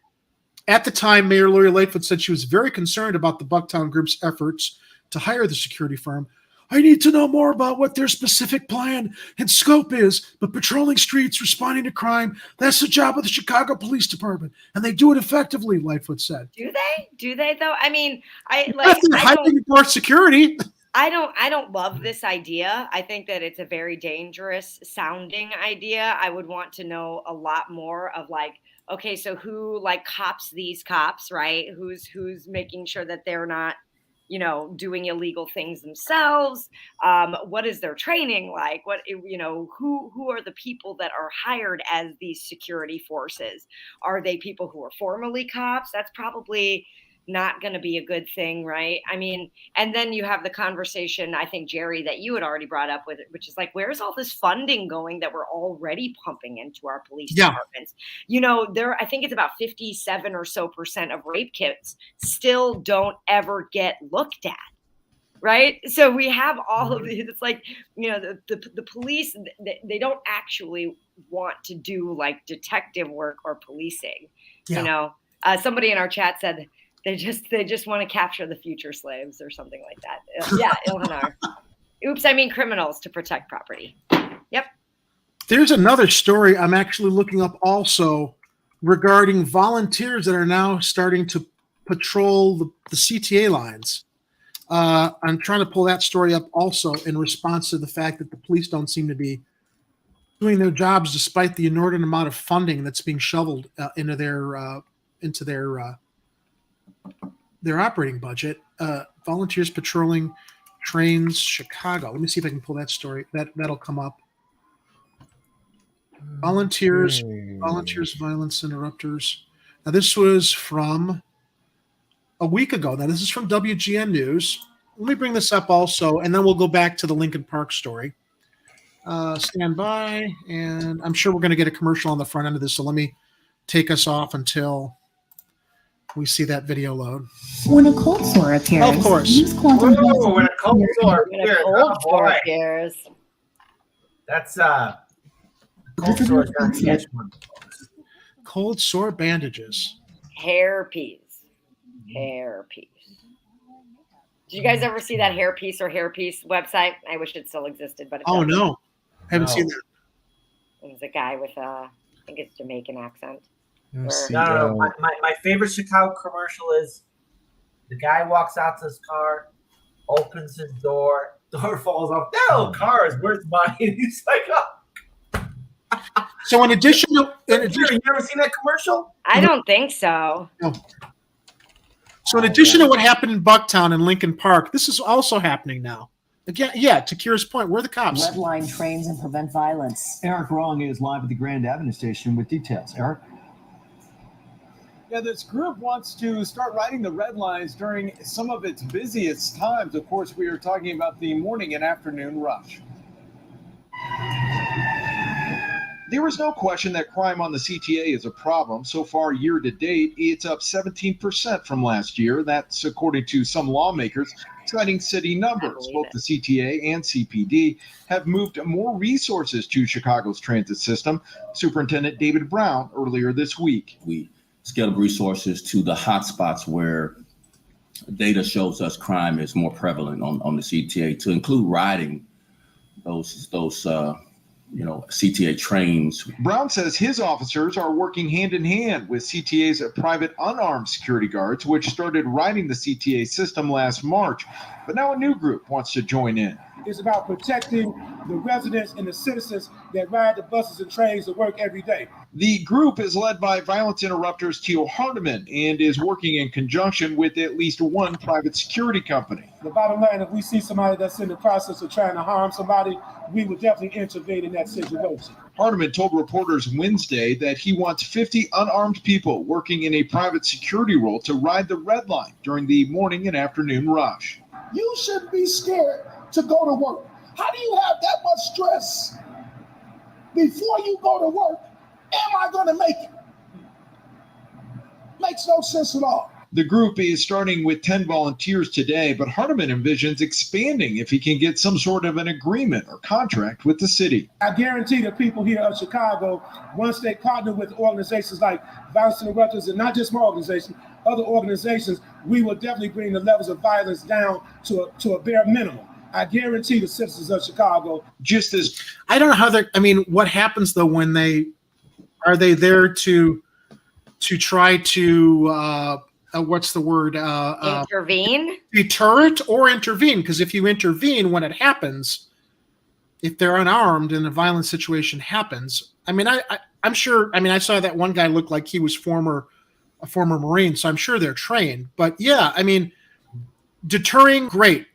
At the time, Mayor Lori Lightfoot said she was very concerned about the Bucktown Group's efforts to hire the security firm. I need to know more about what their specific plan and scope is, but patrolling streets, responding to crime, that's the job of the Chicago Police Department, and they do it effectively, Lightfoot said. Do they? Do they though? I mean, hiring more security. I don't love this idea. I think that it's a very dangerous sounding idea. I would want to know a lot more of like, okay, so who like cops these cops, right? Who's making sure that they're not, doing illegal things themselves? What is their training like? Who are the people that are hired as these security forces? Are they people who are formerly cops? That's probably not going to be a good thing, right? I mean, and then you have the conversation, I think, Jerry, that you had already brought up with it, which is like, where's all this funding going that we're already pumping into our police departments? I think it's about 57% or so of rape kits still don't ever get looked at. Right. So we have all of these. It's like, the police, they don't actually want to do like detective work or policing. Somebody in our chat said, They just want to capture the future slaves or something like that. Yeah, Ilhanar. Oops, I mean criminals to protect property. Yep. There's another story I'm actually looking up also regarding volunteers that are now starting to patrol the CTA lines. I'm trying to pull that story up also in response to the fact that the police don't seem to be doing their jobs despite the inordinate amount of funding that's being shoveled into their operating budget. Volunteers patrolling trains Chicago. Let me see if I can pull that story. That'll come up. Volunteers, violence interrupters. Now this was from a week ago. Now this is from WGN News. Let me bring this up also, and then we'll go back to the Lincoln Park story. Stand by, and I'm sure we're going to get a commercial on the front end of this, so let me take us off until we see that video load. When a cold sore appears, of course. Use Quantum Health. When a cold sore appears. That's cold sore. Cold sore bandages. Hairpiece. Did you guys ever see that hairpiece website? I wish it still existed, but it doesn't. No, haven't seen that. It was a guy with I think it's Jamaican accent. No. My favorite Chicago commercial is the guy walks out to his car, opens his door falls off. No, cars, where's mine? He's like, oh. So in addition, you ever seen that commercial? I don't think so. No. So in addition to what happened in Bucktown and Lincoln Park, this is also happening now. Again, to Kira's point, where are the cops? Red line trains and prevent violence. Eric Wrong is live at the Grand Avenue station with details. Eric? Yeah, this group wants to start riding the red lines during some of its busiest times. Of course, we are talking about the morning and afternoon rush. There is no question that crime on the CTA is a problem. So far, year to date, it's up 17% from last year. That's according to some lawmakers, citing city numbers. Both the CTA and CPD have moved more resources to Chicago's transit system. Superintendent David Brown earlier this week. We scaled resources to the hot spots where data shows us crime is more prevalent on the CTA, to include riding those CTA trains. Brown says his officers are working hand in hand with CTA's private unarmed security guards, which started riding the CTA system last March. But now a new group wants to join in. It's about protecting the residents and the citizens that ride the buses and trains to work every day. The group is led by violence interrupters Teal Hardiman and is working in conjunction with at least one private security company. The bottom line, if we see somebody that's in the process of trying to harm somebody, we would definitely intervene in that situation. Hardiman told reporters Wednesday that he wants 50 unarmed people working in a private security role to ride the red line during the morning and afternoon rush. You shouldn't be scared to go to work. How do you have that much stress before you go to work? Am I going to make it? Makes no sense at all. The group is starting with 10 volunteers today, but Hardiman envisions expanding if he can get some sort of an agreement or contract with the city. I guarantee the people here of Chicago, once they partner with organizations like Violence Interrupters, and not just my organization, other organizations, we will definitely bring the levels of violence down to a bare minimum. I guarantee the citizens of Chicago. Just as I don't know how they're. I mean, what happens though when they are they there to try to what's the word? Intervene? Deter it or intervene? Because if you intervene when it happens, if they're unarmed and a violent situation happens, I mean, I'm sure. I mean, I saw that one guy looked like he was a former Marine, so I'm sure they're trained. But yeah, I mean, deterring, great.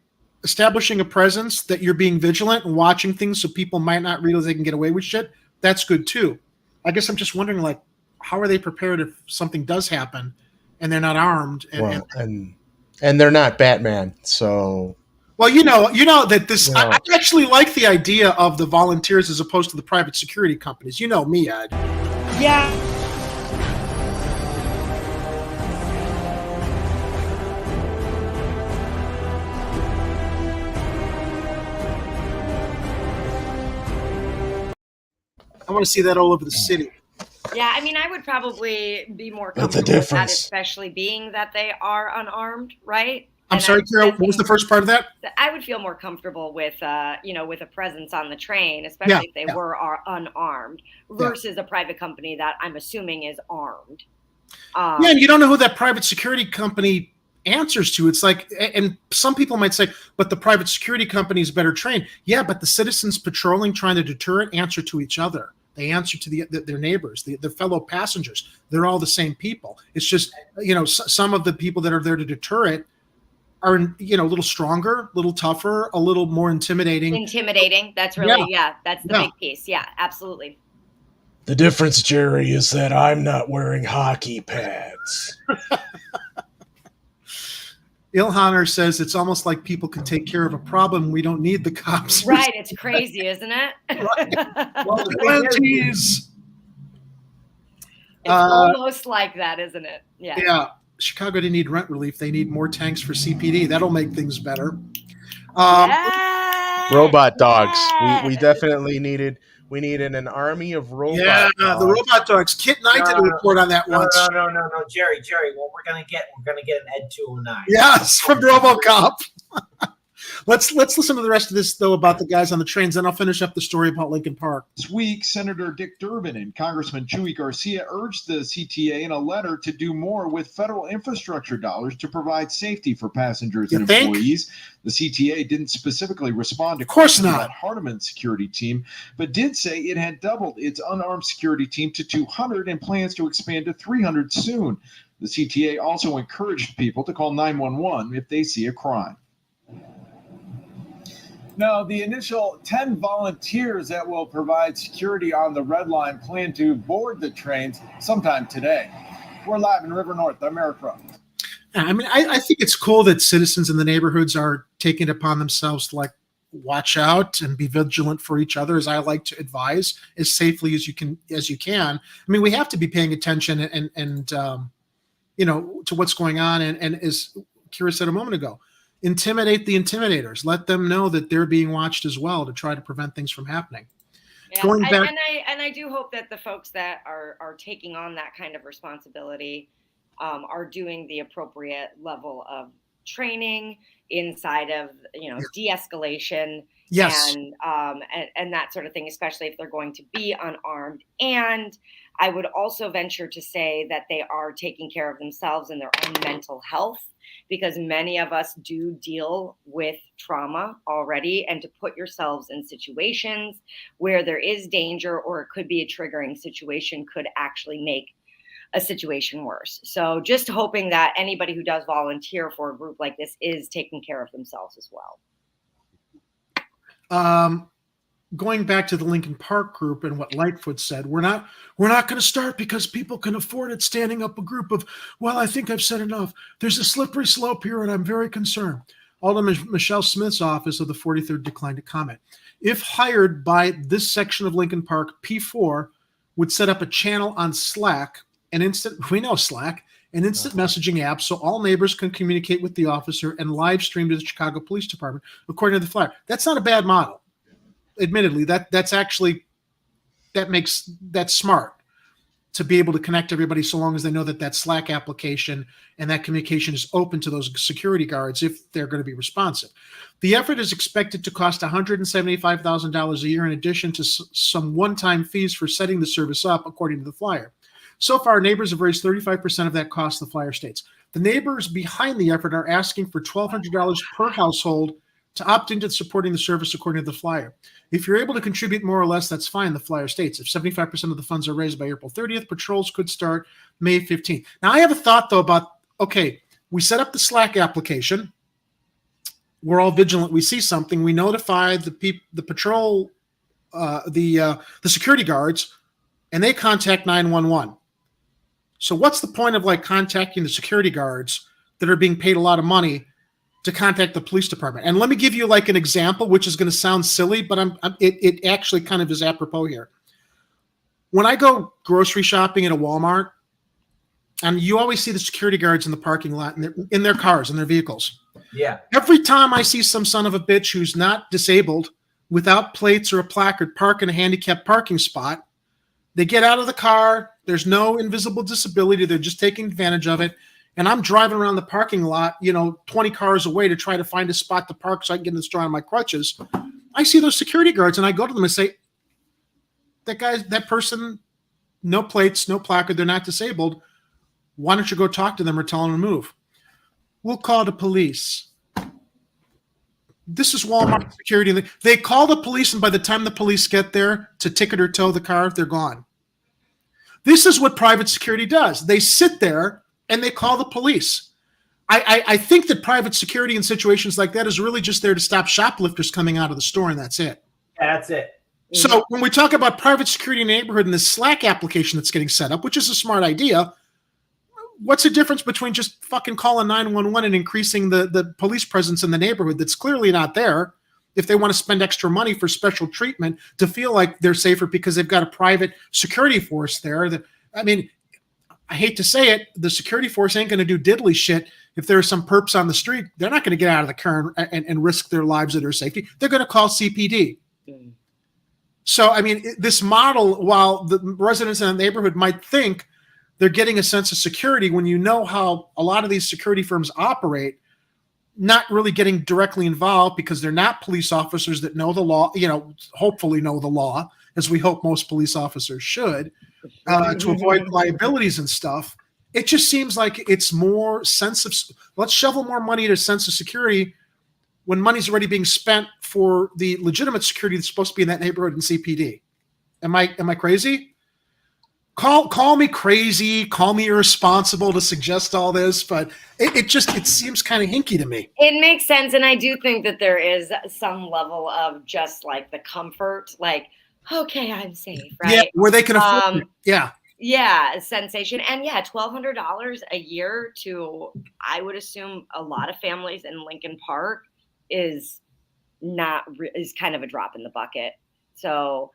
Establishing a presence that you're being vigilant and watching things so people might not realize they can get away with shit, that's good too. I guess I'm just wondering, like, how are they prepared if something does happen and they're not armed? And they're not Batman, so. Well, you know that this. I actually like the idea of the volunteers as opposed to the private security companies. You know me, Ed. Yeah. I want to see that all over the city. Yeah, I mean, I would probably be more That's the comfortable with that, difference. especially being that they are unarmed, right? I'm sorry, Carol, what was the first part of that? I would feel more comfortable with, with a presence on the train, especially if they were unarmed, versus a private company that I'm assuming is armed. Yeah, and you don't know who that private security company answers to. It's like, and some people might say, but the private security company is better trained. Yeah, but the citizens patrolling, trying to deter it, answer to each other. They answer to their neighbors, their fellow passengers. They're all the same people. It's just, some of the people that are there to deter it are, a little stronger, a little tougher, a little more intimidating. Intimidating. That's really, that's the big piece. Yeah, absolutely. The difference, Jerry, is that I'm not wearing hockey pads. Ilhanner says it's almost like people can take care of a problem. We don't need the cops. Right. It's crazy, isn't it? Well, it's almost like that, isn't it? Yeah. Yeah. Chicago didn't need rent relief. They need more tanks for CPD. That'll make things better. Robot dogs. We definitely needed. We needed an army of robot dogs. The robot dogs. Kit and I did a report on that once. No, Jerry. What we're gonna get an Ed 209. Yes, from RoboCop. Let's listen to the rest of this though about the guys on the trains. Then I'll finish up the story about Lincoln Park. This week, Senator Dick Durbin and Congressman Chuy Garcia urged the CTA in a letter to do more with federal infrastructure dollars to provide safety for passengers and employees. The CTA didn't specifically respond to questions about Hardiman's security team, but did say it had doubled its unarmed security team to 200 and plans to expand to 300 soon. The CTA also encouraged people to call 911 if they see a crime. Now, the initial 10 volunteers that will provide security on the Red Line plan to board the trains sometime today. We're live in River North. I'm Eric Rowe. I mean, I think it's cool that citizens in the neighborhoods are taking it upon themselves to watch out and be vigilant for each other, as I like to advise, as safely as you can. I mean, we have to be paying attention and to what's going on. And as Kira said a moment ago, intimidate the intimidators. Let them know that they're being watched as well to try to prevent things from happening. Yeah, I do hope that the folks that are taking on that kind of responsibility are doing the appropriate level of training inside of de-escalation. Yes. And that sort of thing, especially if they're going to be unarmed. And I would also venture to say that they are taking care of themselves and their own mental health, because many of us do deal with trauma already, and to put yourselves in situations where there is danger or it could be a triggering situation could actually make a situation worse. So just hoping that anybody who does volunteer for a group like this is taking care of themselves as well. Going back to the Lincoln Park group and what Lightfoot said, we're not going to start because people can afford it, standing up a group of, well, I think I've said enough. There's a slippery slope here, and I'm very concerned. Alderman Michelle Smith's office of the 43rd declined to comment. If hired by this section of Lincoln Park, P4 would set up a channel on Slack, we know Slack, an instant messaging app so all neighbors can communicate with the officer and live stream to the Chicago Police Department, according to the flyer. That's not a bad model. Admittedly, that's smart to be able to connect everybody so long as they know that Slack application and that communication is open to those security guards if they're going to be responsive. The effort is expected to cost $175,000 a year in addition to some one-time fees for setting the service up, according to the flyer. So far, neighbors have raised 35% of that cost, the flyer states. The neighbors behind the effort are asking for $1,200 per household to opt into supporting the service, according to the flyer. If you're able to contribute more or less, that's fine, the flyer states. If 75% of the funds are raised by April 30th, patrols could start May 15th. Now, I have a thought, though, about, okay, we set up the Slack application. We're all vigilant. We see something. We notify the patrol, the security guards, and they contact 911. So what's the point of contacting the security guards that are being paid a lot of money to contact the police department? And let me give you an example, which is going to sound silly, but it actually kind of is apropos here. When I go grocery shopping at a Walmart, and you always see the security guards in the parking lot in their cars, in their vehicles. Yeah. Every time I see some son of a bitch who's not disabled, without plates or a placard, park in a handicapped parking spot, they get out of the car. There's no invisible disability. They're just taking advantage of it. And I'm driving around the parking lot, 20 cars away to try to find a spot to park so I can get in the store on my crutches. I see those security guards and I go to them and say, that person, no plates, no placard, they're not disabled. Why don't you go talk to them or tell them to move? We'll call the police. This is Walmart security. They call the police, and by the time the police get there to ticket or tow the car, they're gone. This is what private security does. They sit there and they call the police. I think that private security in situations like that is really just there to stop shoplifters coming out of the store, and that's it. Yeah, that's it. So when we talk about private security in the neighborhood and this Slack application that's getting set up, which is a smart idea, what's the difference between just fucking calling 911 and increasing the police presence in the neighborhood that's clearly not there if they want to spend extra money for special treatment to feel like they're safer because they've got a private security force there? I hate to say it, the security force ain't going to do diddly shit. If there are some perps on the street, they're not going to get out of the car and risk their lives or their safety. They're going to call CPD. So, this model, while the residents in the neighborhood might think they're getting a sense of security, when you know how a lot of these security firms operate, not really getting directly involved because they're not police officers that know the law, hopefully know the law, as we hope most police officers should, to avoid liabilities and stuff. It just seems like it's more let's shovel more money into a sense of security when money's already being spent for the legitimate security that's supposed to be in that neighborhood in CPD. Am I crazy? Call me crazy, call me irresponsible to suggest all this, but it seems kind of hinky to me. It makes sense, and I do think that there is some level of just the comfort, okay, I'm safe, right? Yeah, where they can afford it. Yeah. Yeah, sensation. And yeah, $1,200 a year to, I would assume, a lot of families in Lincoln Park is kind of a drop in the bucket. So,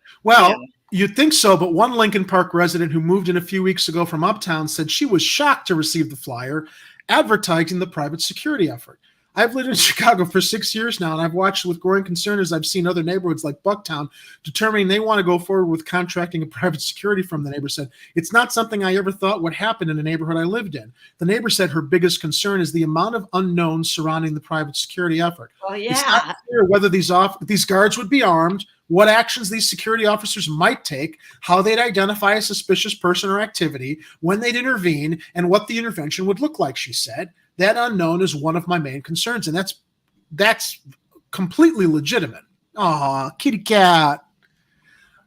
you'd think so, but one Lincoln Park resident who moved in a few weeks ago from Uptown said she was shocked to receive the flyer advertising the private security effort. I've lived in Chicago for 6 years now, and I've watched with growing concern as I've seen other neighborhoods like Bucktown determining they want to go forward with contracting a private security firm, the neighbor said. It's not something I ever thought would happen in the neighborhood I lived in. The neighbor said her biggest concern is the amount of unknowns surrounding the private security effort. Well, yeah. It's not clear whether these guards would be armed, what actions these security officers might take, how they'd identify a suspicious person or activity, when they'd intervene, and what the intervention would look like, she said. That unknown is one of my main concerns, and that's completely legitimate. Aw, kitty cat.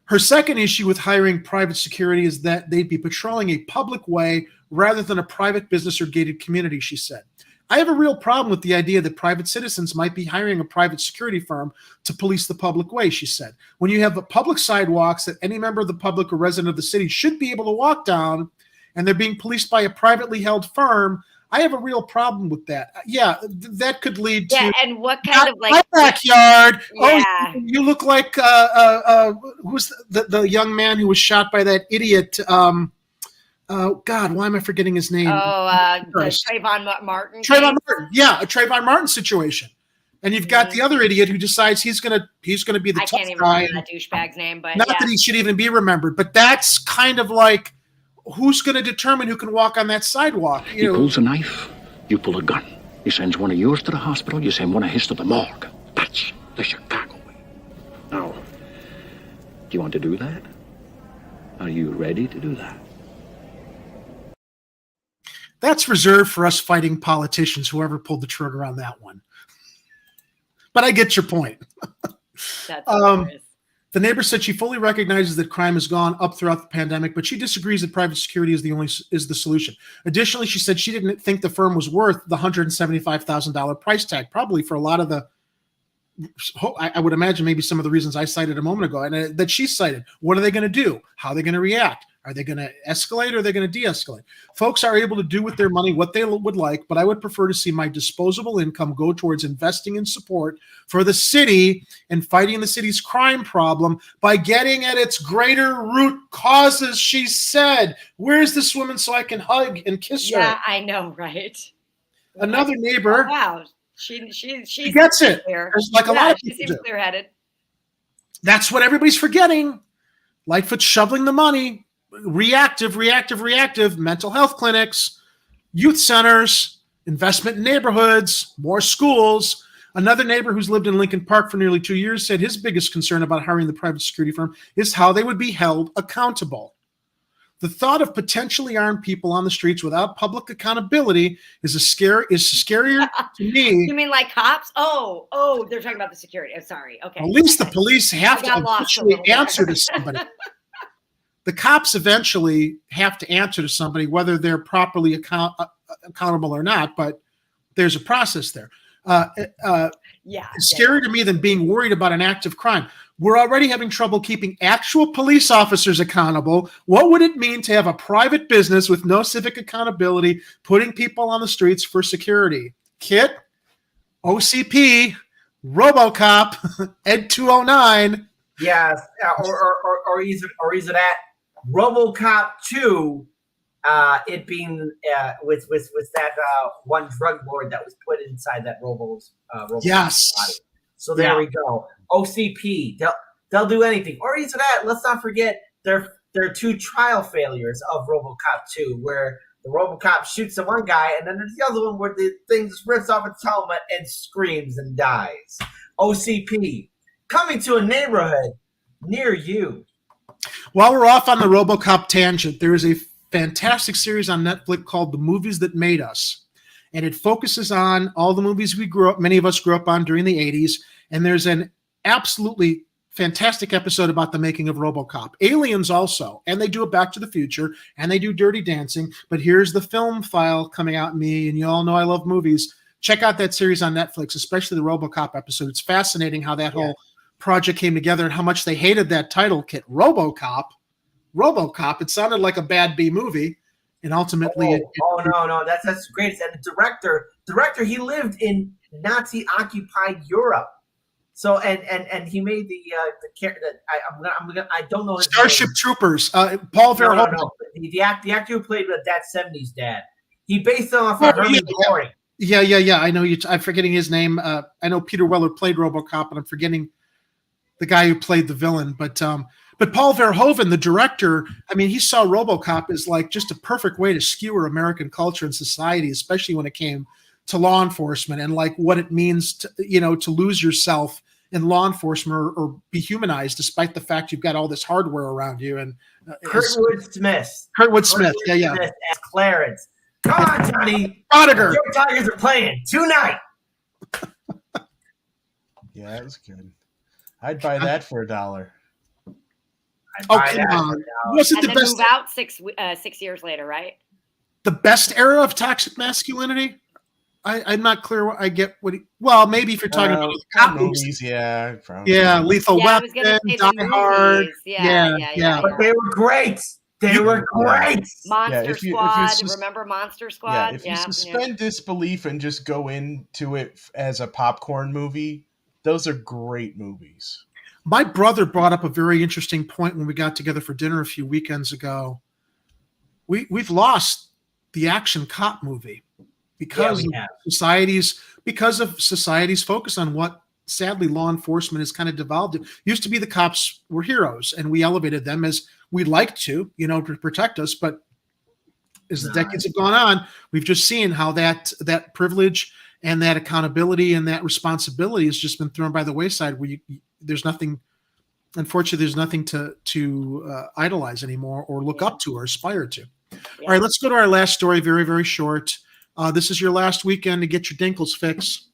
Her second issue with hiring private security is that they'd be patrolling a public way rather than a private business or gated community, she said. I have a real problem with the idea that private citizens might be hiring a private security firm to police the public way, she said. When you have public sidewalks that any member of the public or resident of the city should be able to walk down, and they're being policed by a privately held firm, I have a real problem with that. Yeah, that could lead to... Yeah, and what kind of my backyard. Yeah. Oh, you look like who's the young man who was shot by that idiot, Oh God, why am I forgetting his name? Oh, the Trayvon Martin. Trayvon Martin. Yeah, a Trayvon Martin situation. And you've got the other idiot who decides he's gonna be the tough can't even guy. remember that douchebag's name, but Not that he should even be remembered, but that's kind of like who's going to determine who can walk on that sidewalk. He pulls a knife, you pull a gun. He sends one of yours to the hospital, you send one of his to the morgue. That's the Chicago way. Now, do you want to do that? Are you ready to do that? That's reserved for us fighting politicians, whoever pulled the trigger on that one. But I get your point. The neighbor said she fully recognizes that crime has gone up throughout the pandemic, but she disagrees that private security is the solution. Additionally, she said she didn't think the firm was worth the $175,000 price tag, probably for a lot of the, I would imagine maybe some of the reasons I cited a moment ago, and that she cited. What are they going to do? How are they going to react? Are they going to escalate or are they going to de-escalate? Folks are able to do with their money what they would like, but I would prefer to see my disposable income go towards investing in support for the city and fighting the city's crime problem by getting at its greater root causes, she said. Where's this woman so I can hug and kiss her? Yeah, I know, right? Another neighbor. Oh, wow. She gets it. Clear. Like a lot of she people seems do. clear-headed. That's what everybody's forgetting. Lightfoot shoveling the money. Reactive, mental health clinics, youth centers, investment in neighborhoods, more schools. Another neighbor who's lived in Lincoln Park for nearly 2 years said his biggest concern about hiring the private security firm is how they would be held accountable. The thought of potentially armed people on the streets without public accountability is scarier to me. You mean like cops? Oh, they're talking about the security. I'm sorry. Okay. At least the police have to eventually answer to somebody. The cops eventually have to answer to somebody, whether they're properly accountable or not, but there's a process there. It's scarier to me than being worried about an act of crime. We're already having trouble keeping actual police officers accountable. What would it mean to have a private business with no civic accountability, putting people on the streets for security? Kit, OCP, RoboCop, Ed 209. Yes, or is it at RoboCop 2, it being with that one drug lord that was put inside that RoboCop's body. So there we go. OCP, they'll do anything. Or is it at, let's not forget, there are two trial failures of RoboCop 2, where the RoboCop shoots the one guy, and then there's the other one where the thing just rips off its helmet and screams and dies. OCP, coming to a neighborhood near you. While we're off on the RoboCop tangent, there is a fantastic series on Netflix called The Movies That Made Us. And it focuses on all the movies many of us grew up on during the 80s. And there's an absolutely fantastic episode about the making of RoboCop. Aliens also. And they do a Back to the Future. And they do Dirty Dancing. But here's the film file coming out in me. And you all know I love movies. Check out that series on Netflix, especially the RoboCop episode. It's fascinating how that whole project came together and how much they hated that title, Kit. RoboCop. It sounded like a bad B movie, and ultimately, no, that's great. And the director, he lived in Nazi-occupied Europe, so and he made the I don't know his Starship name. Troopers. Paul Verhoeven. No. The actor who played that '70s dad. He based it off of Herman Goring. Yeah. I know you. I'm forgetting his name. I know Peter Weller played RoboCop, and I'm forgetting the guy who played the villain, but Paul Verhoeven, the director, I mean, he saw RoboCop as like just a perfect way to skewer American culture and society, especially when it came to law enforcement and like what it means to, to lose yourself in law enforcement or be humanized, despite the fact you've got all this hardware around you. And Kurtwood Smith. Yeah. As Clarence. Come on, Johnny. Prodiger. Your Tigers are playing tonight. Yeah, it's good. I'd buy that for $1. Oh, come on. Wasn't and the then best move out 6 years later, right? The best era of toxic masculinity? I'm not clear what I get. Well, maybe if you're talking about the cop movies, yeah. Lethal Weapon, Die Hard. Yeah. But they were great. They were great. Monster Squad. Remember Monster Squad? Yeah, if you suspend disbelief and just go into it as a popcorn movie, those are great movies. My brother brought up a very interesting point when we got together for dinner a few weekends ago. we've lost the action cop movie because of society's focus on what sadly law enforcement has kind of devolved. It used to be the cops were heroes and we elevated them as we'd like to, to protect us. But as the decades have gone on, we've just seen how that privilege and that accountability and that responsibility has just been thrown by the wayside, where there's nothing, unfortunately, there's nothing to idolize anymore or look up to or aspire to. Yeah. All right, let's go to our last story, very, very short. This is your last weekend to get your Dinkles fix.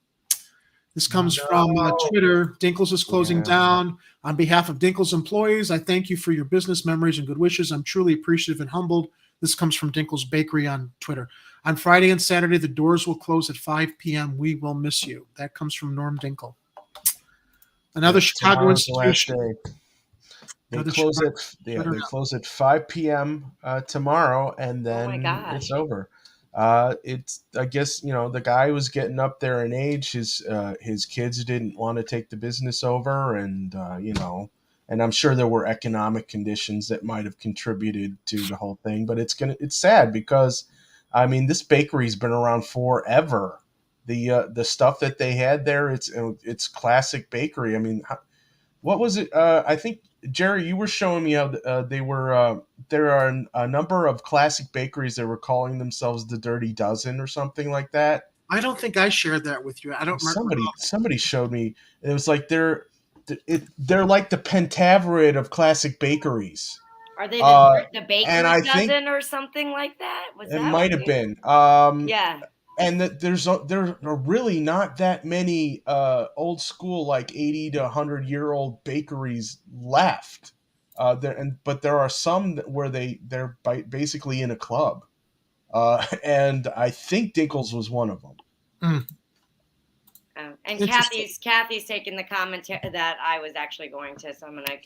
This comes from Twitter. Dinkles is closing down. On behalf of Dinkles employees, I thank you for your business memories and good wishes. I'm truly appreciative and humbled. This comes from Dinkles Bakery on Twitter. On Friday and Saturday, the doors will close at 5 p.m. We will miss you. That comes from Norm Dinkle. Another Chicago institution. They close at 5 p.m. Tomorrow, and then it's over. It's, I guess, the guy was getting up there in age. His kids didn't want to take the business over, and and I'm sure there were economic conditions that might have contributed to the whole thing. But it's sad because, I mean, this bakery's been around forever. The stuff that they had there, it's classic bakery. I mean, what was it? I think, Jerry, you were showing me how there are a number of classic bakeries that were calling themselves the Dirty Dozen or something like that. I don't think I shared that with you. I don't remember. Somebody showed me. It was like they're like the Pentaveret of classic bakeries. Are they the bakery dozen or something like that? It might have been. Yeah. And there are really not that many old school, like 80 to 100-year-old bakeries left. But there are some where they're basically in a club. And I think Dinkles was one of them. Mm. And Kathy's taking the commentary that I was actually going to, so I'm gonna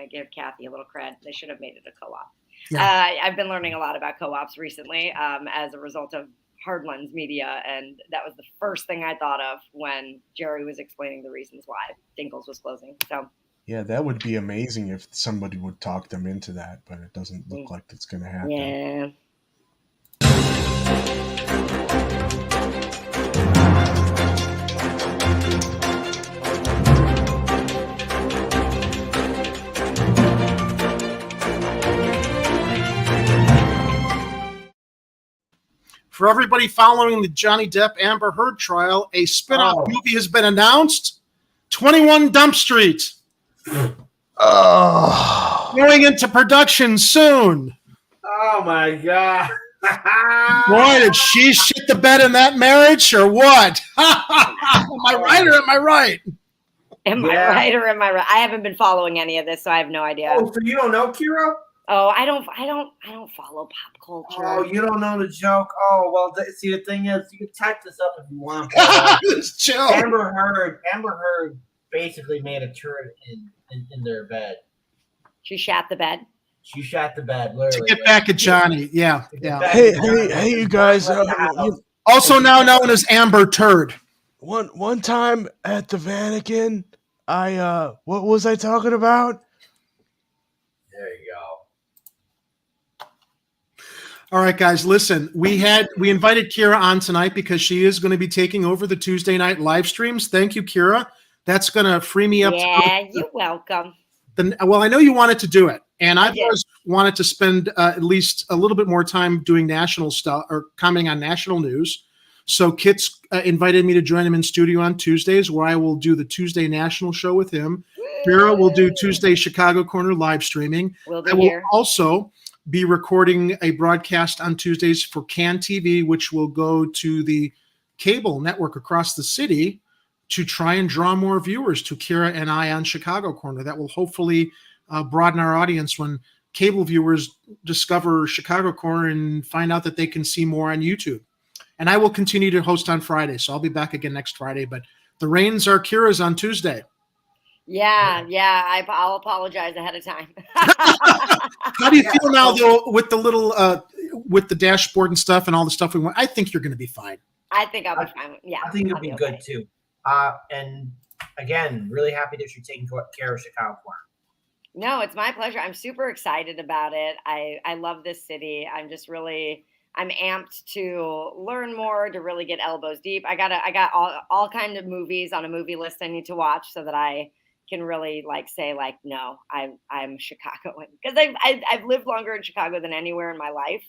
give Kathy a little cred. They should have made it a co-op. Yeah. I've been learning a lot about co-ops recently as a result of Hardlands Media, and that was the first thing I thought of when Jerry was explaining the reasons why Dinkles was closing. So yeah, that would be amazing if somebody would talk them into that, but it doesn't look like it's going to happen. Yeah. For everybody following the Johnny Depp Amber Heard trial, a spin-off movie has been announced. 21 Dump Street. Going into production soon. Oh my God. Boy, did she shit the bed in that marriage or what? Am I right or am I right? Am I right or am I right? I haven't been following any of this, so I have no idea. Oh, so you don't know, Kira? Oh, I don't follow pop culture. Oh, you don't know the joke? Oh, well, see, the thing is, you can type this up if you want. Amber Heard basically made a turd in their bed. She shat the bed? She shat the bed, literally. To get back at Johnny, yeah. Hey, you guys. Also now known as Amber Turd. One time at the Vatican, what was I talking about? There you go. All right, guys, listen, we invited Kira on tonight because she is going to be taking over the Tuesday night live streams. Thank you, Kira. That's going to free me up. Yeah, you're welcome. Well, I know you wanted to do it, and I've always wanted to spend at least a little bit more time doing national stuff or commenting on national news. So Kit's invited me to join him in studio on Tuesdays, where I will do the Tuesday national show with him. Kira will do Tuesday Chicago Corner live streaming. I will also be recording a broadcast on Tuesdays for CAN TV, which will go to the cable network across the city to try and draw more viewers to Kira and I on Chicago Corner. That will hopefully broaden our audience when cable viewers discover Chicago Corner and find out that they can see more on YouTube. And I will continue to host on Friday, so I'll be back again next Friday. But the reins are Kira's on Tuesday. Yeah. I'll apologize ahead of time. How do you feel now, though, with the little, with the dashboard and stuff and all the stuff we want? I think you're going to be fine. I think I'll be fine. Yeah, I think you'll be good too. And again, really happy that you're taking care of Chicago Corner. No, it's my pleasure. I'm super excited about it. I love this city. I'm amped to learn more, to really get elbows deep. I got all kind of movies on a movie list I need to watch so that I can really say no, I'm Chicagoan, because I've lived longer in Chicago than anywhere in my life.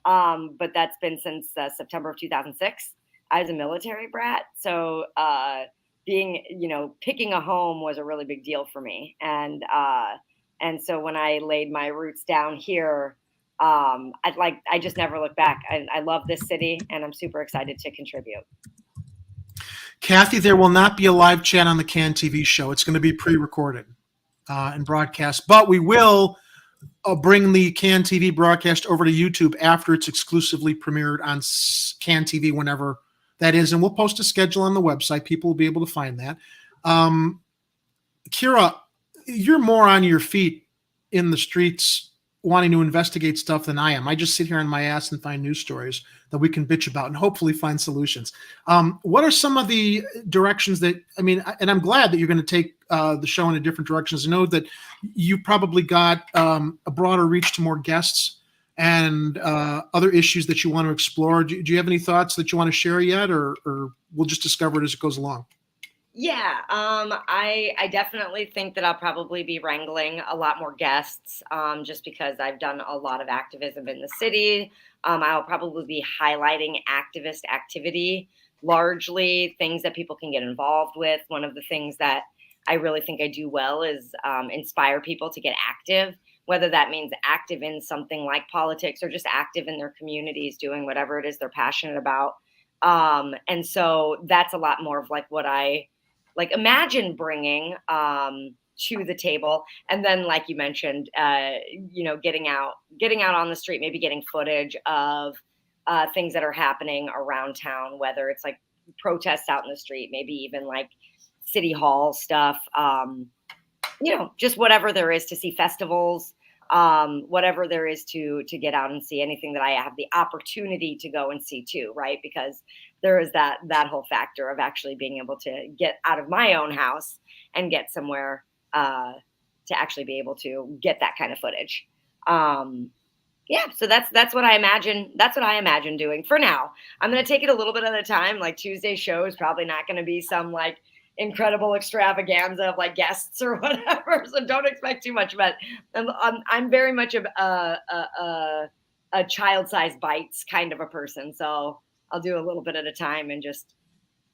But that's been since September of 2006. I was a military brat, so picking a home was a really big deal for me, and so when I laid my roots down here, I just never look back. I love this city, and I'm super excited to contribute. Kathy, there will not be a live chat on the CAN TV show. It's going to be pre-recorded and broadcast, but we will bring the CAN TV broadcast over to YouTube after it's exclusively premiered on CAN TV, whenever that is, and we'll post a schedule on the website. People will be able to find that. Kira, you're more on your feet in the streets wanting to investigate stuff than I am. I just sit here on my ass and find news stories that we can bitch about and hopefully find solutions. What are some of the directions that, and I'm glad that you're going to take the show in a different directions. I know that you probably got a broader reach to more guests and other issues that you want to explore. Do you have any thoughts that you want to share yet, or we'll just discover it as it goes along? Yeah, I definitely think that I'll probably be wrangling a lot more guests, just because I've done a lot of activism in the city. I'll probably be highlighting activist activity, largely things that people can get involved with. One of the things that I really think I do well is inspire people to get active, whether that means active in something like politics or just active in their communities, doing whatever it is they're passionate about. And so that's a lot more of what I imagine bringing to the table. And then, like you mentioned, getting out on the street, maybe getting footage of things that are happening around town, whether it's protests out in the street, maybe even city hall stuff, just whatever there is to see, festivals, whatever there is to get out and see, anything that I have the opportunity to go and see too, right? Because there is that whole factor of actually being able to get out of my own house and get somewhere to actually be able to get that kind of footage. So that's what I imagine. That's what I imagine doing for now. I'm going to take it a little bit at a time. Tuesday's show is probably not going to be some incredible extravaganza of guests or whatever. So don't expect too much. But I'm very much a child-sized bites kind of a person. So I'll do a little bit at a time and just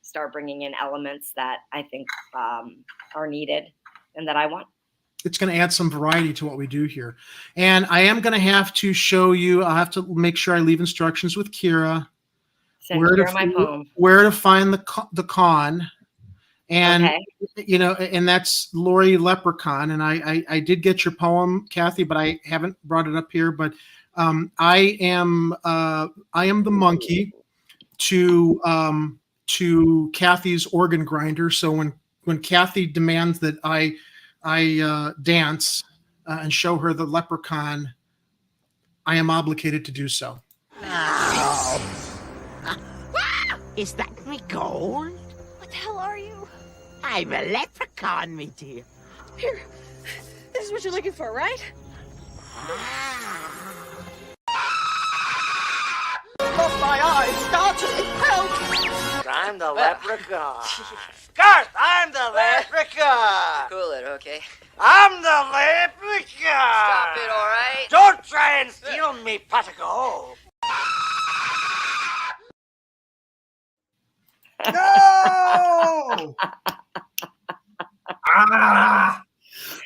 start bringing in elements that I think are needed and that I want. It's going to add some variety to what we do here. And I am going to have to show you, I'll have to make sure I leave instructions with Kira. Where to find the con. And, okay. And that's Lori Leprechaun. And I did get your poem, Kathy, but I haven't brought it up here. But I am the monkey to Kathy's organ grinder. So when Kathy demands that I dance and show her the leprechaun, I am obligated to do so. Is that me gold? What the hell are you? I'm a leprechaun, me dear. Here, this is what you're looking for, right? Look, my eyes starting help! I'm the leprechaun. Garth, I'm the leprechaun! Cool it, okay? I'm the leprechaun! Stop it, all right? Don't try and steal me pot of gold! No!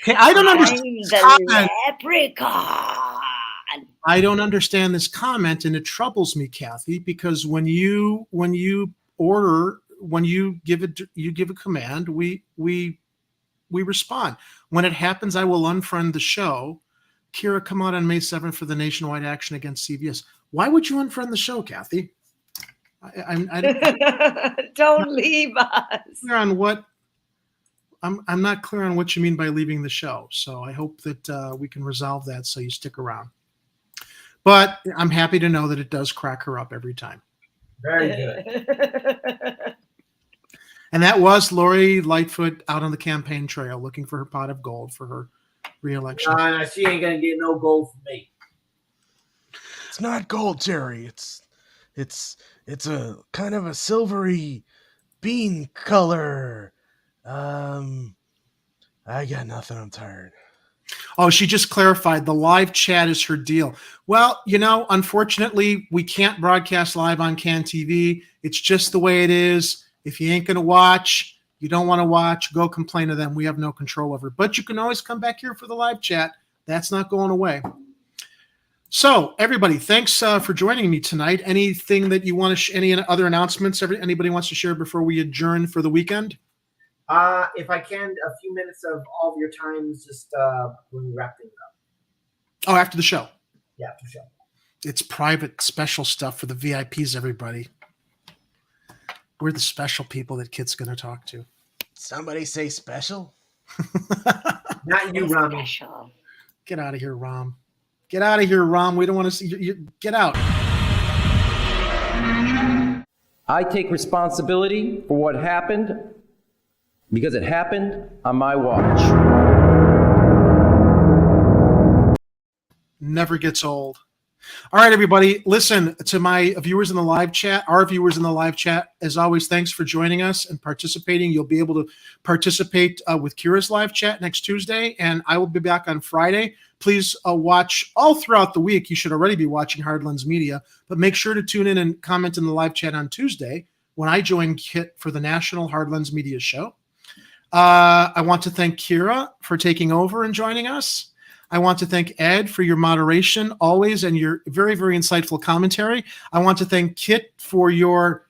Okay, I don't understand this comment. I don't understand this comment, and it troubles me, Kathy, because when you give a command, we respond. When it happens, I will unfriend the show. Kira, come out on May 7th for the nationwide action against CVS. Why would you unfriend the show, Kathy? Don't leave us. I'm not clear on what you mean by leaving the show. So I hope that we can resolve that so you stick around. But I'm happy to know that it does crack her up every time. Very good. And that was Lori Lightfoot out on the campaign trail looking for her pot of gold for her re-election. Nah, she ain't gonna get no gold from me. It's not gold, Jerry. It's a kind of a silvery bean color. I got nothing. I'm tired. Oh, she just clarified the live chat is her deal. Well, unfortunately, we can't broadcast live on CAN TV. It's just the way it is. If you ain't going to watch, you don't want to watch, go complain to them. We have no control over it. But you can always come back here for the live chat. That's not going away. So, everybody, thanks for joining me tonight. Anything that you want to any other announcements anybody wants to share before we adjourn for the weekend? If I can, a few minutes of all of your times just when we wrap things up. Oh, after the show. Yeah, after the show. It's private, special stuff for the VIPs, everybody. We're the special people that Kit's going to talk to. Somebody say special? Not you, Rom. Get out of here, Rom. Get out of here, Rom. We don't want to see you. Get out. I take responsibility for what happened because it happened on my watch. Never gets old. All right, everybody, listen to my viewers in the live chat, our viewers in the live chat. As always, thanks for joining us and participating. You'll be able to participate with Kira's live chat next Tuesday, and I will be back on Friday. Please watch all throughout the week. You should already be watching Hardlands Media, but make sure to tune in and comment in the live chat on Tuesday when I join Kit for the National Hardlands Media Show. I want to thank Kira for taking over and joining us. I want to thank Ed for your moderation always and your very, very insightful commentary. I want to thank Kit for your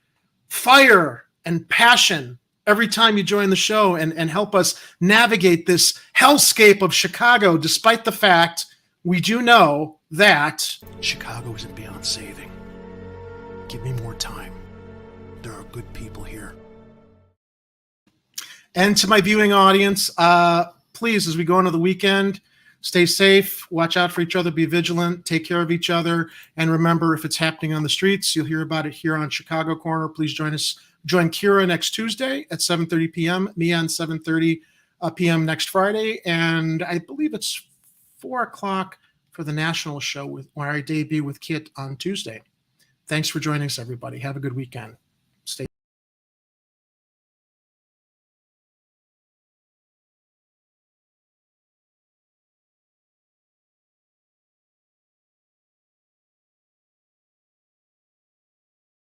fire and passion every time you join the show and help us navigate this hellscape of Chicago, despite the fact we do know that Chicago isn't beyond saving. Give me more time. There are good people here. And to my viewing audience, please, as we go into the weekend, stay safe, watch out for each other, be vigilant, take care of each other, and remember, if it's happening on the streets, you'll hear about it here on Chicago Corner. Please join us. Join Kira next Tuesday at 7:30 p.m., me on 7:30 p.m. next Friday, and I believe it's 4 o'clock for the national show where I debut with Kit on Tuesday. Thanks for joining us, everybody. Have a good weekend.